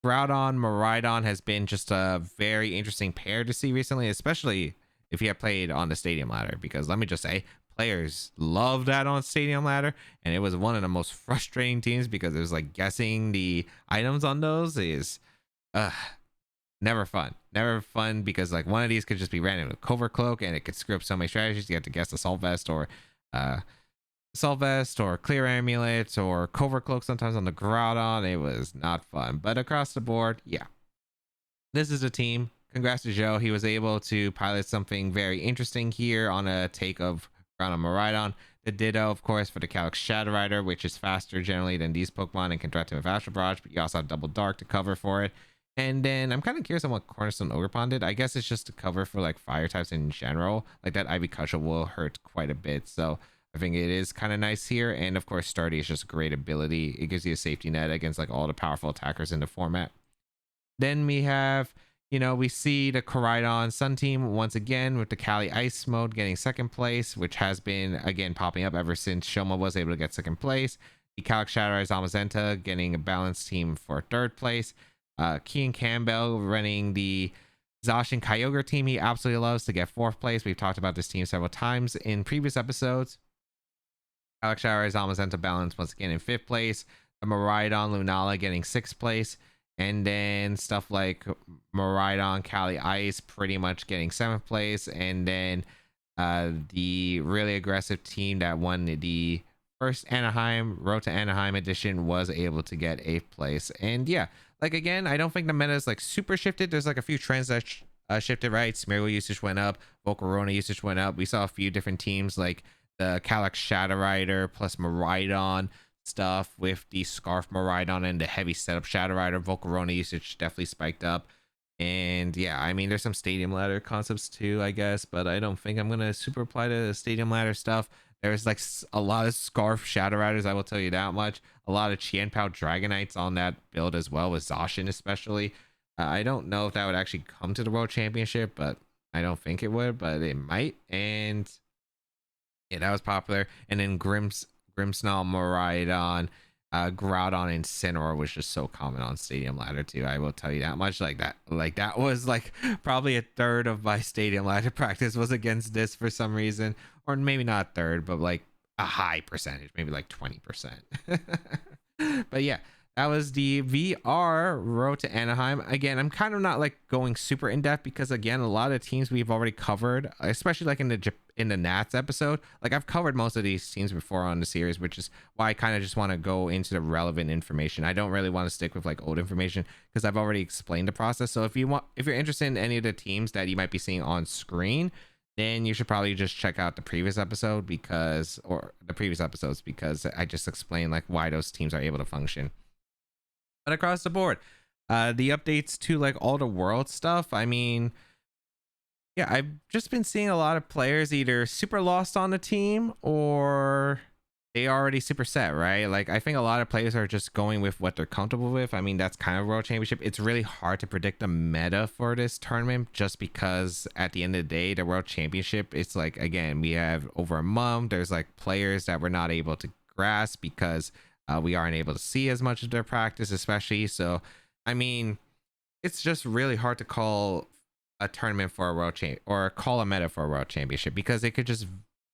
Groudon Miraidon has been just a very interesting pair to see recently, especially if you have played on the Stadium Ladder, because let me just say, players love that on Stadium Ladder, and it was one of the most frustrating teams because it was like guessing the items on those is never fun because like one of these could just be random with Covert Cloak, and it could screw up so many strategies. You have to guess Assault Vest or Clear Amulet or Covert Cloak sometimes on the Groudon. It was not fun, but across the board, yeah, this is a team. Congrats to Joe. He was able to pilot something very interesting here on a take of Groudon Miraidon. The Ditto, of course, for the Calyx Shadow Rider, which is faster generally than these Pokemon and can threat him with Astral Barrage, but you also have Double Dark to cover for it. And then I'm kind of curious on what Cornerstone Ogrepon did. I guess it's just to cover for like fire types in general. Like that Ivy Cutshel will hurt quite a bit. So I think it is kind of nice here. And of course, Stardy is just a great ability. It gives you a safety net against like all the powerful attackers in the format. Then we have, you know, we see the Koraidon Sun team once again with the Kali Ice mode getting second place, which has been again popping up ever since Shoma was able to get second place. The Calyx Shadow Zamazenta getting a balanced team for third place. Kean Campbell running the Zacian Kyogre team. He absolutely loves to get fourth place. We've talked about this team several times in previous episodes. Calyx Shadow Zamazenta balance once again in fifth place. The Miraidon Lunala getting sixth place. And then stuff like Miraidon Kali Ice pretty much getting seventh place. And then the really aggressive team that won the first Anaheim Road to Anaheim edition was able to get eighth place. And yeah, like again, I don't think the meta is like super shifted. There's like a few trends that shifted, right? Smeargle usage went up, Volcarona usage went up. We saw a few different teams like the Calyx Shadow Rider plus Miraidon stuff with the Scarf Miraidon and the heavy setup Shadow Rider. Volcarona usage definitely spiked up. And yeah, I mean, there's some Stadium Ladder concepts too, I guess, but I don't think I'm gonna super apply to the Stadium Ladder stuff. There's like a lot of Scarf Shadow Riders, I will tell you that much. A lot of Qianpao Dragonites on that build as well, with Zacian especially. I don't know if that would actually come to the World Championship, but I don't think it would, but it might. And yeah, that was popular. And then Grimmsnarl Miraidon, Groudon, and Incineroar was just so common on Stadium Ladder too. I will tell you that much. Like that was like probably a third of my Stadium Ladder practice was against this for some reason, or maybe not a third, but like a high percentage, maybe like 20%. But yeah, that was the VR Road to Anaheim. Again, I'm kind of not like going super in depth because again, a lot of teams we've already covered, especially like in in the Nats episode. Like I've covered most of these teams before on the series, which is why I kind of just want to go into the relevant information. I don't really want to stick with like old information because I've already explained the process. So if you're interested in any of the teams that you might be seeing on screen, then you should probably just check out the previous episode or the previous episodes, because I just explained like why those teams are able to function. But across the board, the updates to like all the world stuff, I mean, yeah, I've just been seeing a lot of players either super lost on the team or they already super set, right? Like I think a lot of players are just going with what they're comfortable with. I mean, that's kind of World Championship. It's really hard to predict the meta for this tournament just because at the end of the day, the World Championship, it's like, again, we have over a month. There's like players that we're not able to grasp because we aren't able to see as much of their practice, especially. So, I mean, it's just really hard to call a tournament for a world champ or call a meta for a world championship because it could just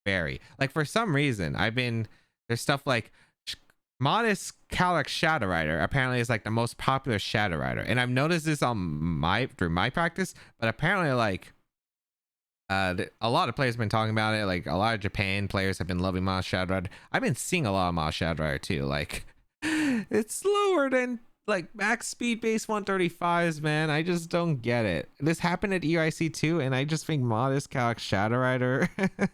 vary. Like for some reason, there's stuff like Modest Calyx Shadow Rider apparently is like the most popular Shadow Rider, and I've noticed this through my practice, but apparently like a lot of players have been talking about it. Like a lot of Japan players have been loving Modest Shadow Rider. I've been seeing a lot of Modest Shadow Rider too. Like it's slower than like max speed base 135s, man. I just don't get it. This happened at EIC too, and I just think Modest Calyx Shadow Rider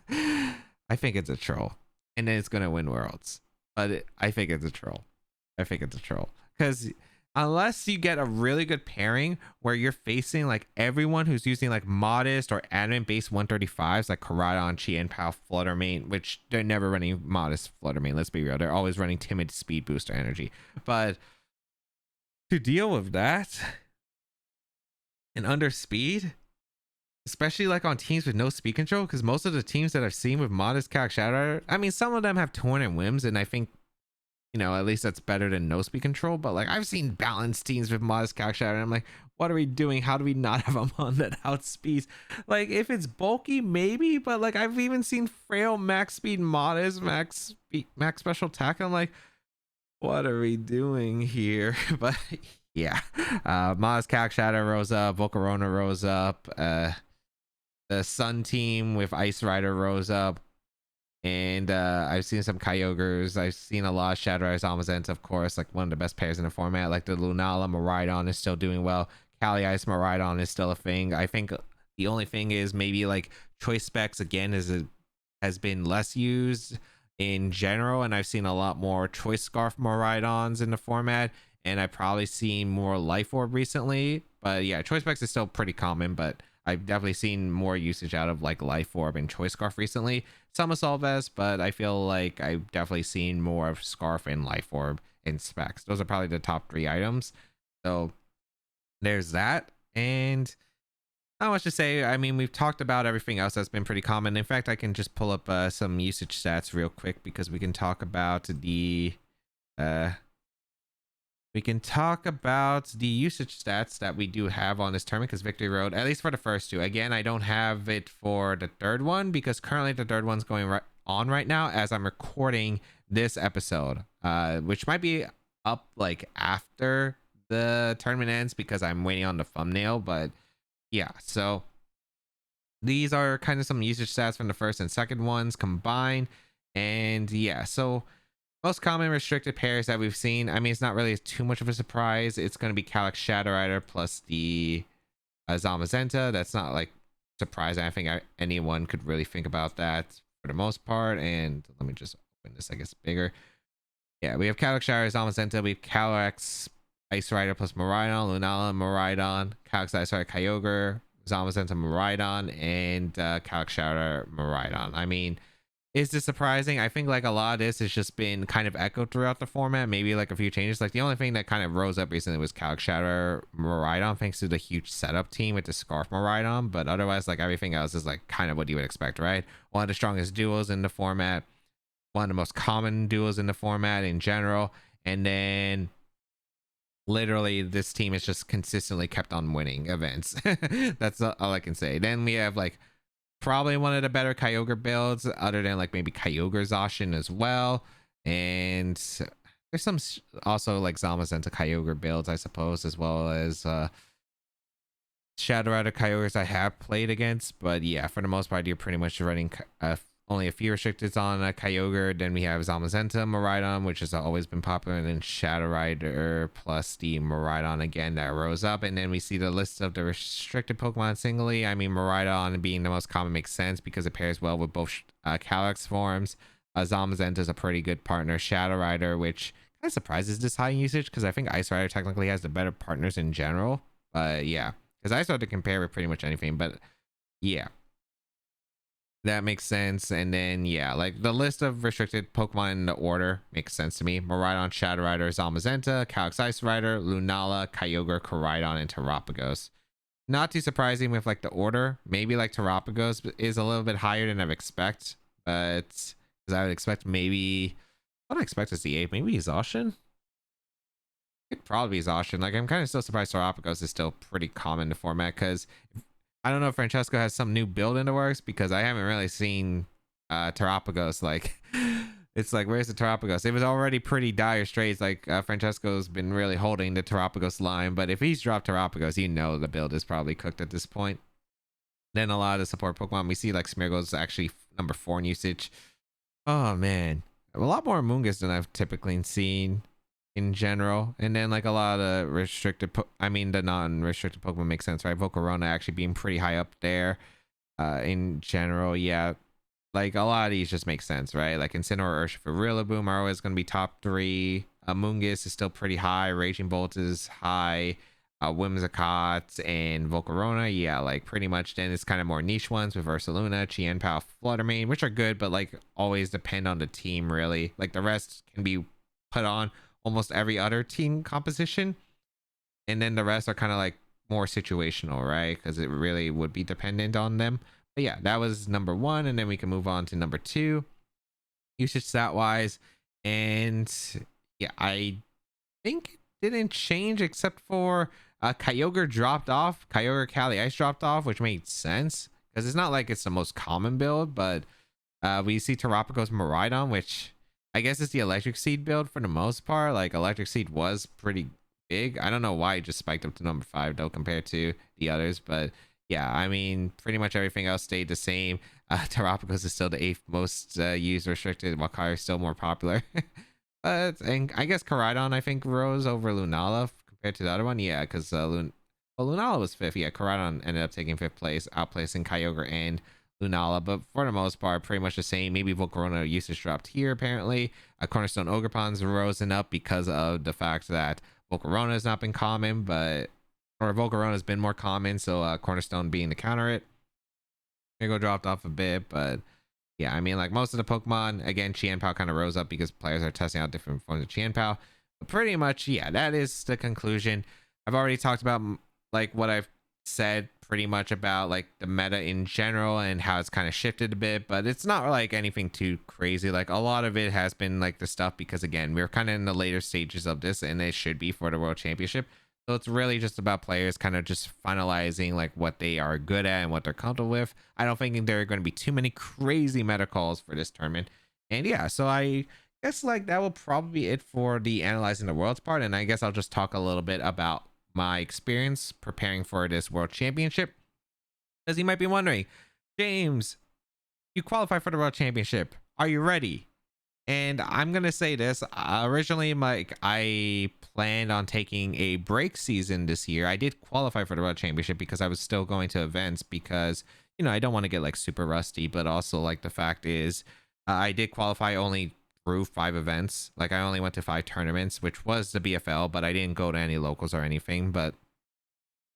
I think it's a troll, and then it's gonna win worlds. But I think it's a troll. Because unless you get a really good pairing where you're facing like everyone who's using like Modest or adamant base 135s like Karadon, Chi, and Pal Flutter Main, which they're never running Modest Flutter Main, let's be real. They're always running timid speed booster energy. But to deal with that and under speed, especially like on teams with no speed control, because most of the teams that I've seen with Modest Calyx Shadow Rider, I mean, some of them have tournament whims, and I think, you know, at least that's better than no speed control. But like I've seen balanced teams with Modest Calyx Shadow Rider, and I'm like, what are we doing? How do we not have them on that outspeeds? Like if it's bulky, maybe, but like I've even seen frail max speed Modest, max special attack. I'm like, what are we doing here? But yeah, Modest Calyx Shadow rose up, Volcarona rose up, the Sun team with Ice Rider rose up, and I've seen some Kyogres. I've seen a lot of Shadow Riders, Zamazenta, of course, like one of the best pairs in the format. Like the Lunala Miraidon is still doing well. Kali Ice Miraidon is still a thing. I think the only thing is maybe like choice specs again has been less used in general, and I've seen a lot more choice scarf Miraidons in the format, and I've probably seen more Life Orb recently. But yeah, choice specs is still pretty common, but I've definitely seen more usage out of like Life Orb and choice scarf recently. Some Assault Vest, but I feel like I've definitely seen more of Scarf and Life Orb in specs. Those are probably the top 3 items. So there's that. And not much to say. I mean, we've talked about everything else that's been pretty common. In fact, I can just pull up some usage stats real quick because we can talk about the usage stats that we do have on this tournament, because Victory Road, at least for the first 2. Again, I don't have it for the third one because currently the third one's going on right now as I'm recording this episode, which might be up like after the tournament ends because I'm waiting on the thumbnail. But yeah, so these are kind of some usage stats from the first and second ones combined. And yeah, so most common restricted pairs that we've seen, I mean, it's not really too much of a surprise. It's going to be Calyx Shadow Rider plus the Zamazenta. That's not like surprising. I think anyone could really think about that for the most part. And let me just open this, I guess, bigger. Yeah, we have Calyx Shadow Rider, Zamazenta. We have Calyx Ice Rider plus Miraidon, Lunala Miraidon, Calyx Ice Rider Kyogre, Zamazenta Miraidon, and Calyx Shadow Miraidon. I mean, is this surprising? I think like a lot of this has just been kind of echoed throughout the format. Maybe like a few changes. Like the only thing that kind of rose up recently was Calyx Shadow Miraidon, thanks to the huge setup team with the Scarf Miraidon. But otherwise, like everything else is like kind of what you would expect, right? One of the strongest duos in the format, one of the most common duos in the format in general, and then literally this team is just consistently kept on winning events. That's all I can say. Then we have like probably one of the better Kyogre builds, other than like maybe Kyogre Zacian as well. And there's some also like Zamazenta Kyogre builds, I suppose, as well as Shadow Rider Kyogres I have played against, but yeah, for the most part, you're pretty much running only a few restricteds on a Kyogre. Then we have Zamazenta Miraidon, which has always been popular, and then Shadow Rider plus the Miraidon again that rose up. And then we see the list of the restricted Pokemon singly. I mean, Miraidon being the most common makes sense because it pairs well with both Calyx forms. Zamazenta is a pretty good partner. Shadow Rider, which kind of surprises this high usage because I think Ice Rider technically has the better partners in general. But yeah, because I started to compare with pretty much anything. But yeah, that makes sense. And then yeah, like the list of restricted Pokemon in the order makes sense to me. Miraidon, Shadow Rider, Zamazenta, Calyx Ice Rider, Lunala, Kyogre, Koraidon, and Terapagos. Not too surprising with like the order. Maybe like Terapagos is a little bit higher than I expect, but because I would expect maybe what I expect is the 8th, maybe Exhaustion. It could probably be Exhaustion. Like I'm kind of still surprised Terapagos is still pretty common in the format because I don't know if Francesco has some new build in the works because I haven't really seen Terapagos. Like it's like, where's the Terapagos? It was already pretty dire straits. Like Francesco's been really holding the Terapagos line, but if he's dropped Terapagos, you know the build is probably cooked at this point. Then a lot of the support Pokemon we see, like Smeargle's actually number 4 in usage. Oh man, a lot more Amoonguss than I've typically seen in general. And then like a lot of restricted the non-restricted Pokemon makes sense, right? Volcarona actually being pretty high up there in general. Yeah, like a lot of these just make sense, right? Like Incineroar, Urshifu, Rillaboom are always going to be top 3. Amoonguss is still pretty high. Raging Bolt is high. Whimsicott and Volcarona, yeah, like pretty much. Then it's kind of more niche ones with Ursaluna, Chien-Pao, Fluttermane, which are good, but like always depend on the team really. Like the rest can be put on almost every other team composition, and then the rest are kind of like more situational, right? Because it really would be dependent on them. But yeah, that was number 1, and then we can move on to number 2 usage stat wise. And yeah, I think it didn't change except for Kyogre dropped off. Kyogre Cali Ice dropped off, which made sense because it's not like it's the most common build, but we see Terapagos Miraidon, which I guess it's the Electric Seed build for the most part. Like Electric Seed was pretty big. I don't know why it just spiked up to number 5 though compared to the others, but yeah, I mean pretty much everything else stayed the same. Terapagos is still the 8th most used restricted, while Kyogre is still more popular. And I guess Koraidon I think rose over Lunala compared to the other one. Yeah, because Lunala was 5th. Yeah, Koraidon ended up taking 5th place, outplacing Kyogre and Lunala. But for the most part, pretty much the same. Maybe Volcarona usage dropped here apparently. Cornerstone Ogerpon's risen up because of the fact that Volcarona has not been common, or Volcarona has been more common. So Cornerstone being to counter it. Maybe dropped off a bit, but yeah, I mean, like most of the Pokemon, again, Chien-Pao kind of rose up because players are testing out different forms of Chien-Pao. But pretty much, yeah, that is the conclusion. I've already talked about like what I've said pretty much about like the meta in general and how it's kind of shifted a bit, but it's not like anything too crazy. Like a lot of it has been like the stuff because again, we're kind of in the later stages of this and it should be for the World Championship. So it's really just about players kind of just finalizing like what they are good at and what they're comfortable with. I don't think there are going to be too many crazy meta calls for this tournament. And yeah, so I guess like that will probably be it for the analyzing the world's part. And I guess I'll just talk a little bit about my experience preparing for this World Championship. As you might be wondering, James, you qualify for the World Championship. Are you ready? And I'm gonna say this. Originally, I planned on taking a break season this year. I did qualify for the World Championship because I was still going to events because I don't want to get like super rusty. But also like the fact is, I did qualify only through 5 events. Like I only went to 5 tournaments, which was the BFL, but I didn't go to any locals or anything. But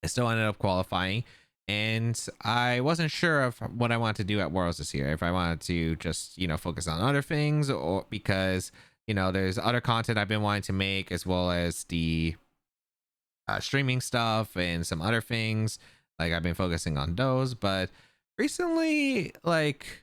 I still ended up qualifying. And I wasn't sure of what I wanted to do at Worlds this year. If I wanted to just, focus on other things, or because, there's other content I've been wanting to make, as well as the streaming stuff and some other things. Like I've been focusing on those. But recently, like,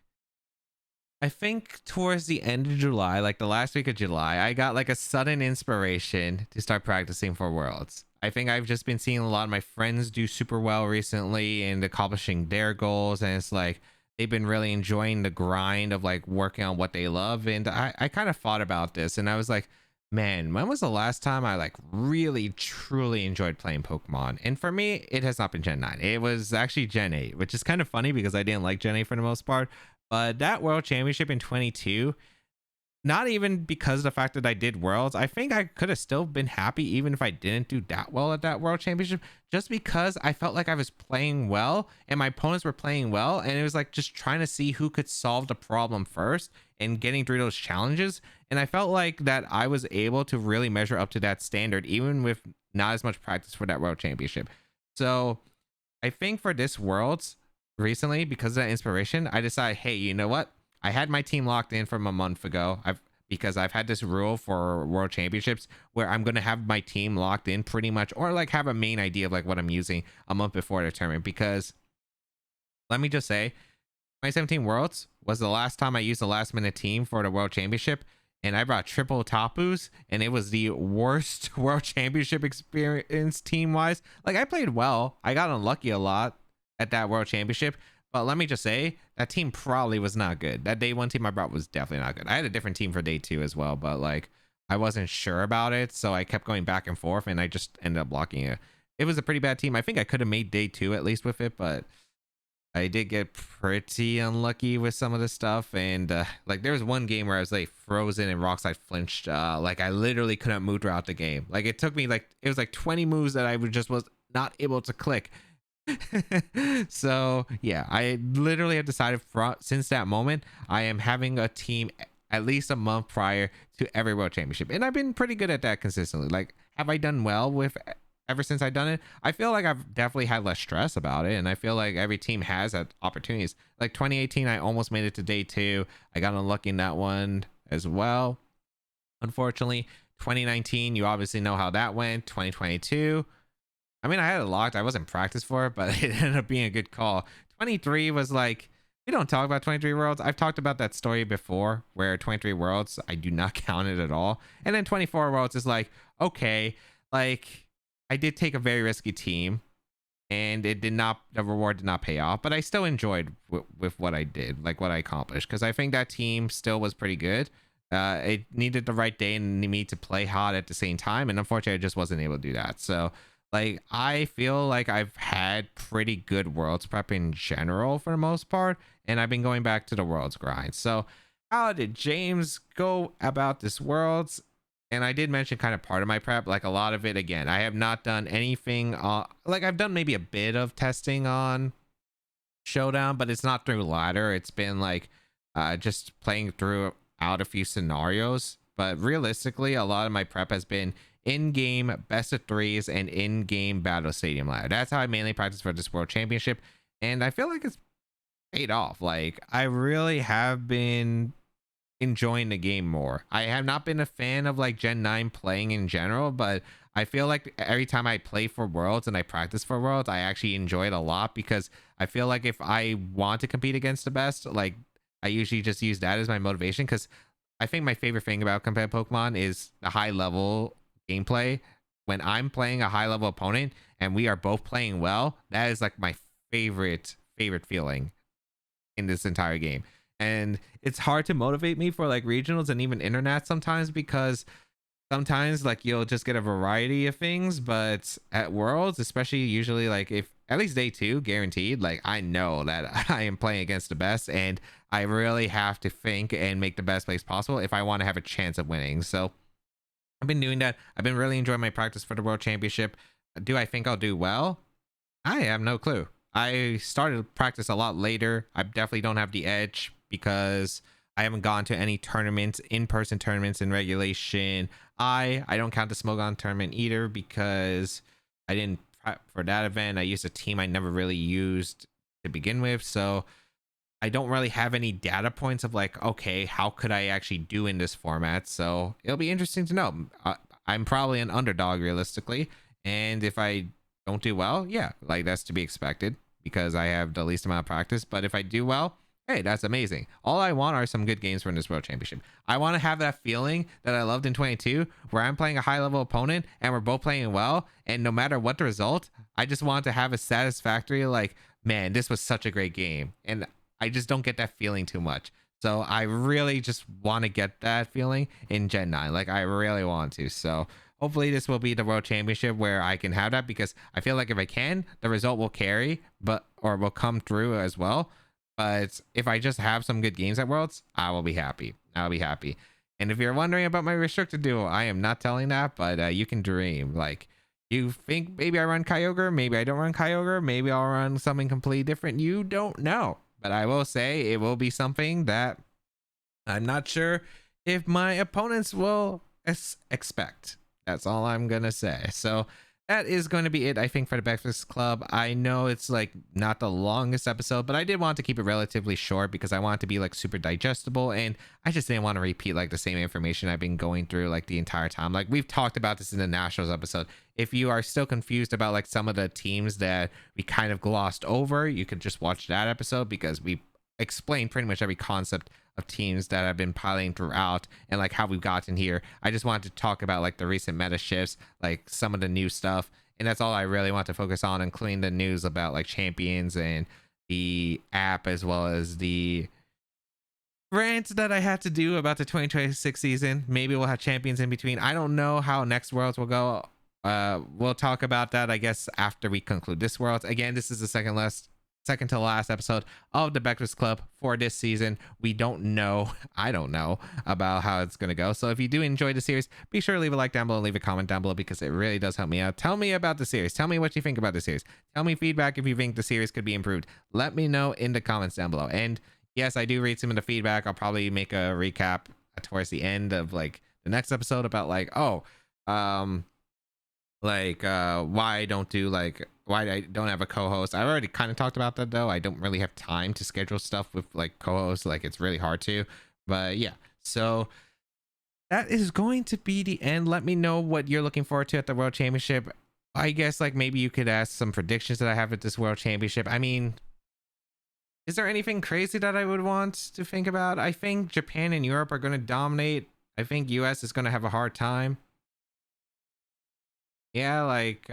I think towards the end of July, like the last week of July, I got like a sudden inspiration to start practicing for Worlds. I think I've just been seeing a lot of my friends do super well recently and accomplishing their goals. And it's like they've been really enjoying the grind of like working on what they love. And I kind of thought about this and I was like, Man, when was the last time I like really truly enjoyed playing Pokemon? And for me, it has not been Gen 9. It was actually Gen 8, which is kind of funny because I didn't like Gen 8 for the most part. But that World Championship in 22, not even because of the fact that I did Worlds, I think I could have still been happy even if I didn't do that well at that World Championship, just because I felt like I was playing well and my opponents were playing well. And it was like just trying to see who could solve the problem first and getting through those challenges. And I felt like that I was able to really measure up to that standard, even with not as much practice for that World Championship. So I think for this Worlds recently, because of that inspiration, I decided, hey, you know what? I had my team locked in from a month ago. Because I've had this rule for World Championships where I'm gonna have my team locked in pretty much, or like have a main idea of like what I'm using a month before the tournament. Because let me just say, 2017 Worlds was the last time I used the last minute team for the World Championship, and I brought triple Tapus, and it was the worst World Championship experience team wise. Like I played well, I got unlucky a lot at that World Championship, but let me just say that team probably was not good. That day one team I brought was definitely not good. I had a different team for day two as well, but like I wasn't sure about it, so I kept going back and forth, and I just ended up blocking it. It was a pretty bad team. I think I could have made day two at least with it, but I did get pretty unlucky with some of the stuff. And like there was one game where I was like frozen and Rockslide flinched. Like I literally couldn't move throughout the game. Like it took me like, it was like 20 moves that I just was not able to click. So yeah, I literally have decided since that moment, I am having a team at least a month prior to every World Championship. And I've been pretty good at that consistently. Like, have I done well with ever since I've done it? I feel like I've definitely had less stress about it, and I feel like every team has had opportunities. Like 2018, I almost made it to day two. I got unlucky in that one as well, unfortunately. 2019, you obviously know how that went. 2022, I mean, I had it locked. I wasn't practiced for it, but it ended up being a good call. 23 was like, we don't talk about 23 Worlds. I've talked about that story before where 23 Worlds, I do not count it at all. And then 24 Worlds is like, okay, like I did take a very risky team and it did not, the reward did not pay off, but I still enjoyed with what I did, like what I accomplished. Cause I think that team still was pretty good. It needed the right day and me to play hot at the same time. And unfortunately, I just wasn't able to do that. So like, I feel like I've had pretty good Worlds prep in general for the most part, and I've been going back to the Worlds grind. So how did James go about this Worlds? And I did mention kind of part of my prep, like a lot of it, again, I have not done anything, like I've done maybe a bit of testing on Showdown, but it's not through ladder. It's been like just playing through out a few scenarios. But realistically, a lot of my prep has been in-game best of threes and in-game battle stadium ladder. That's how I mainly practice for this World Championship, and I feel like it's paid off. Like I really have been enjoying the game more. I have not been a fan of like Gen 9 playing in general, but I feel like every time I play for Worlds and I practice for Worlds, I actually enjoy it a lot, because I feel like if I want to compete against the best, like I usually just use that as my motivation, because I think my favorite thing about competitive Pokemon is the high level gameplay. When I'm playing a high level opponent and we are both playing well, that is like my favorite feeling in this entire game. And it's hard to motivate me for like regionals and even internet sometimes, because sometimes like you'll just get a variety of things, but at Worlds, especially, usually like if at least day two guaranteed, like I know that I am playing against the best, and I really have to think and make the best plays possible if I want to have a chance of winning. So I've been doing that. I've been really enjoying my practice for the World Championship. Do I think I'll do well? I have no clue. I started practice a lot later. I definitely don't have the edge because I haven't gone to any tournaments, in-person tournaments in regulation. I don't count the Smogon tournament either because I didn't prep for that event. I used a team I never really used to begin with. So I don't really have any data points of like, okay, how could I actually do in this format? So it'll be interesting to know. I'm probably an underdog realistically. And if I don't do well, yeah, like that's to be expected because I have the least amount of practice. But if I do well, hey, that's amazing. All I want are some good games from this World Championship. I want to have that feeling that I loved in 22 where I'm playing a high level opponent and we're both playing well. And no matter what the result, I just want to have a satisfactory, like, man, this was such a great game. And I just don't get that feeling too much. So I really just want to get that feeling in Gen 9. Like I really want to. So hopefully this will be the World Championship where I can have that, because I feel like if I can, the result will carry, or will come through as well. But if I just have some good games at Worlds, I will be happy. I'll be happy. And if you're wondering about my restricted duo, I am not telling that, but you can dream. Like, you think maybe I run Kyogre, maybe I don't run Kyogre, maybe I'll run something completely different. You don't know. But I will say it will be something that I'm not sure if my opponents will expect. That's all I'm going to say. So that is going to be it, I think, for the Baekfast Club. I know it's like not the longest episode, but I did want to keep it relatively short because I want it to be like super digestible, and I just didn't want to repeat like the same information I've been going through like the entire time. Like we've talked about this in the Nationals episode. If you are still confused about like some of the teams that we kind of glossed over, you could just watch that episode, because we explained pretty much every concept of teams that have been piling throughout and like how we've gotten here. I just wanted to talk about like the recent meta shifts, like some of the new stuff, and that's all I really want to focus on, including the news about like champions and the app, as well as the rant that I had to do about the 2026 season. Maybe we'll have champions in between. I don't know how next Worlds will go. We'll talk about that, I guess, after we conclude this Worlds. Again, this is the second to last episode of the Baekfast Club for this season. We don't know, I don't know about how it's going to go. So if you do enjoy the series, be sure to leave a like down below and leave a comment down below, because it really does help me out. Tell me about the series. Tell me what you think about the series. Tell me feedback if you think the series could be improved. Let me know in the comments down below. And yes, I do read some of the feedback. I'll probably make a recap towards the end of like the next episode about like, why I don't do like, why I don't have a co-host. I already kind of talked about that though. I don't really have time to schedule stuff with like co-hosts. Like it's really hard to, but yeah. So that is going to be the end. Let me know what you're looking forward to at the World Championship. I guess like maybe you could ask some predictions that I have at this World Championship. I mean, is there anything crazy that I would want to think about? I think Japan and Europe are going to dominate. I think US is going to have a hard time. Yeah, like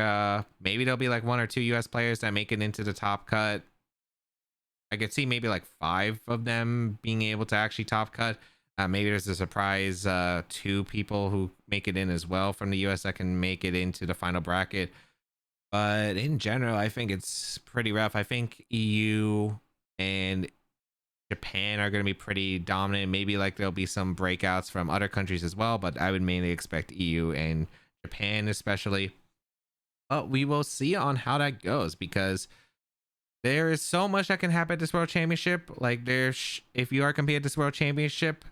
maybe there'll be like 1 or 2 US players that make it into the top cut. I could see maybe like 5 of them being able to actually top cut. Maybe there's a surprise 2 people who make it in as well from the US that can make it into the final bracket. But in general, I think it's pretty rough. I think EU and Japan are going to be pretty dominant. Maybe like there'll be some breakouts from other countries as well, but I would mainly expect EU and Japan especially. But we will see on how that goes, because there is so much that can happen at this World Championship. Like if you are competing at this World Championship,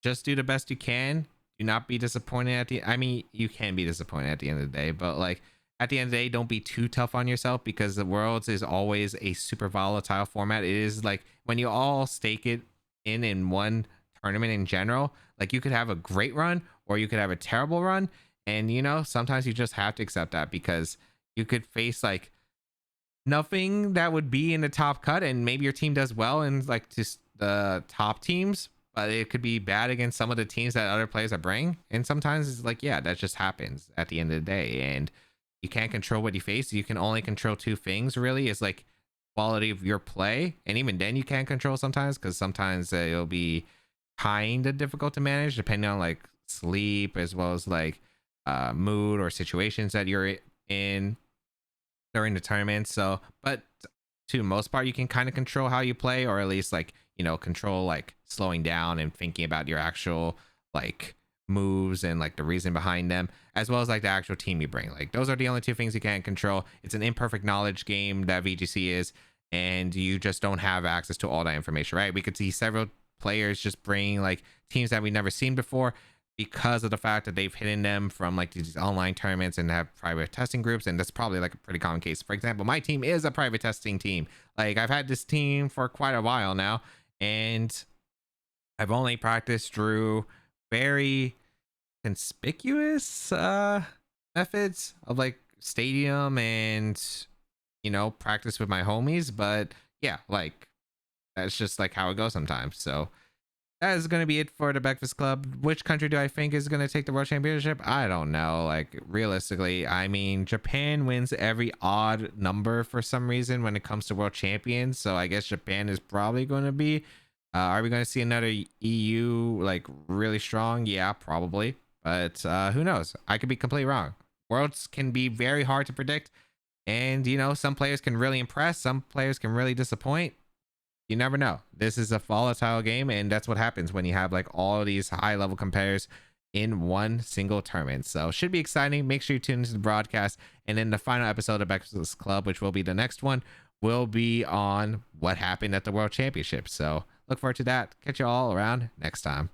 just do the best you can. Do not be disappointed at the, I mean, you can be disappointed at the end of the day, but like at the end of the day, don't be too tough on yourself, because the Worlds is always a super volatile format. It is like when you all stake it in one tournament in general, like you could have a great run or you could have a terrible run. And, you know, sometimes you just have to accept that, because you could face like nothing that would be in the top cut, and maybe your team does well in like just the top teams, but it could be bad against some of the teams that other players are bring. And sometimes it's like, yeah, that just happens at the end of the day. And you can't control what you face. You can only control 2 things really, is like quality of your play. And even then you can't control sometimes, because sometimes it'll be kind of difficult to manage depending on like sleep, as well as like mood or situations that you're in during the tournament. So, but to the most part, you can kind of control how you play, or at least like, you know, control like slowing down and thinking about your actual like moves and like the reason behind them, as well as like the actual team you bring. Like those are the only 2 things you can't control. It's an imperfect knowledge game that VGC is, and you just don't have access to all that information, right? We could see several players just bring like teams that we've never seen before, because of the fact that they've hidden them from like these online tournaments and have private testing groups. And that's probably like a pretty common case. For example, my team is a private testing team. Like I've had this team for quite a while now, and I've only practiced through very conspicuous methods of like stadium and, you know, practice with my homies. But yeah, like that's just like how it goes sometimes. So that is going to be it for the Baekfast Club. Which country do I think is going to take the World Championship? I don't know. Like realistically, I mean, Japan wins every odd number for some reason when it comes to World Champions. So I guess Japan is probably going to be Are we going to see another EU like really strong? Yeah, probably. But who knows? I could be completely wrong. Worlds can be very hard to predict. And, you know, some players can really impress. Some players can really disappoint. You never know. This is a volatile game. And that's what happens when you have like all of these high level competitors in one single tournament. So should be exciting. Make sure you tune into the broadcast. And then the final episode of Baekfast Club, which will be the next one, will be on what happened at the World Championship. So look forward to that. Catch you all around next time.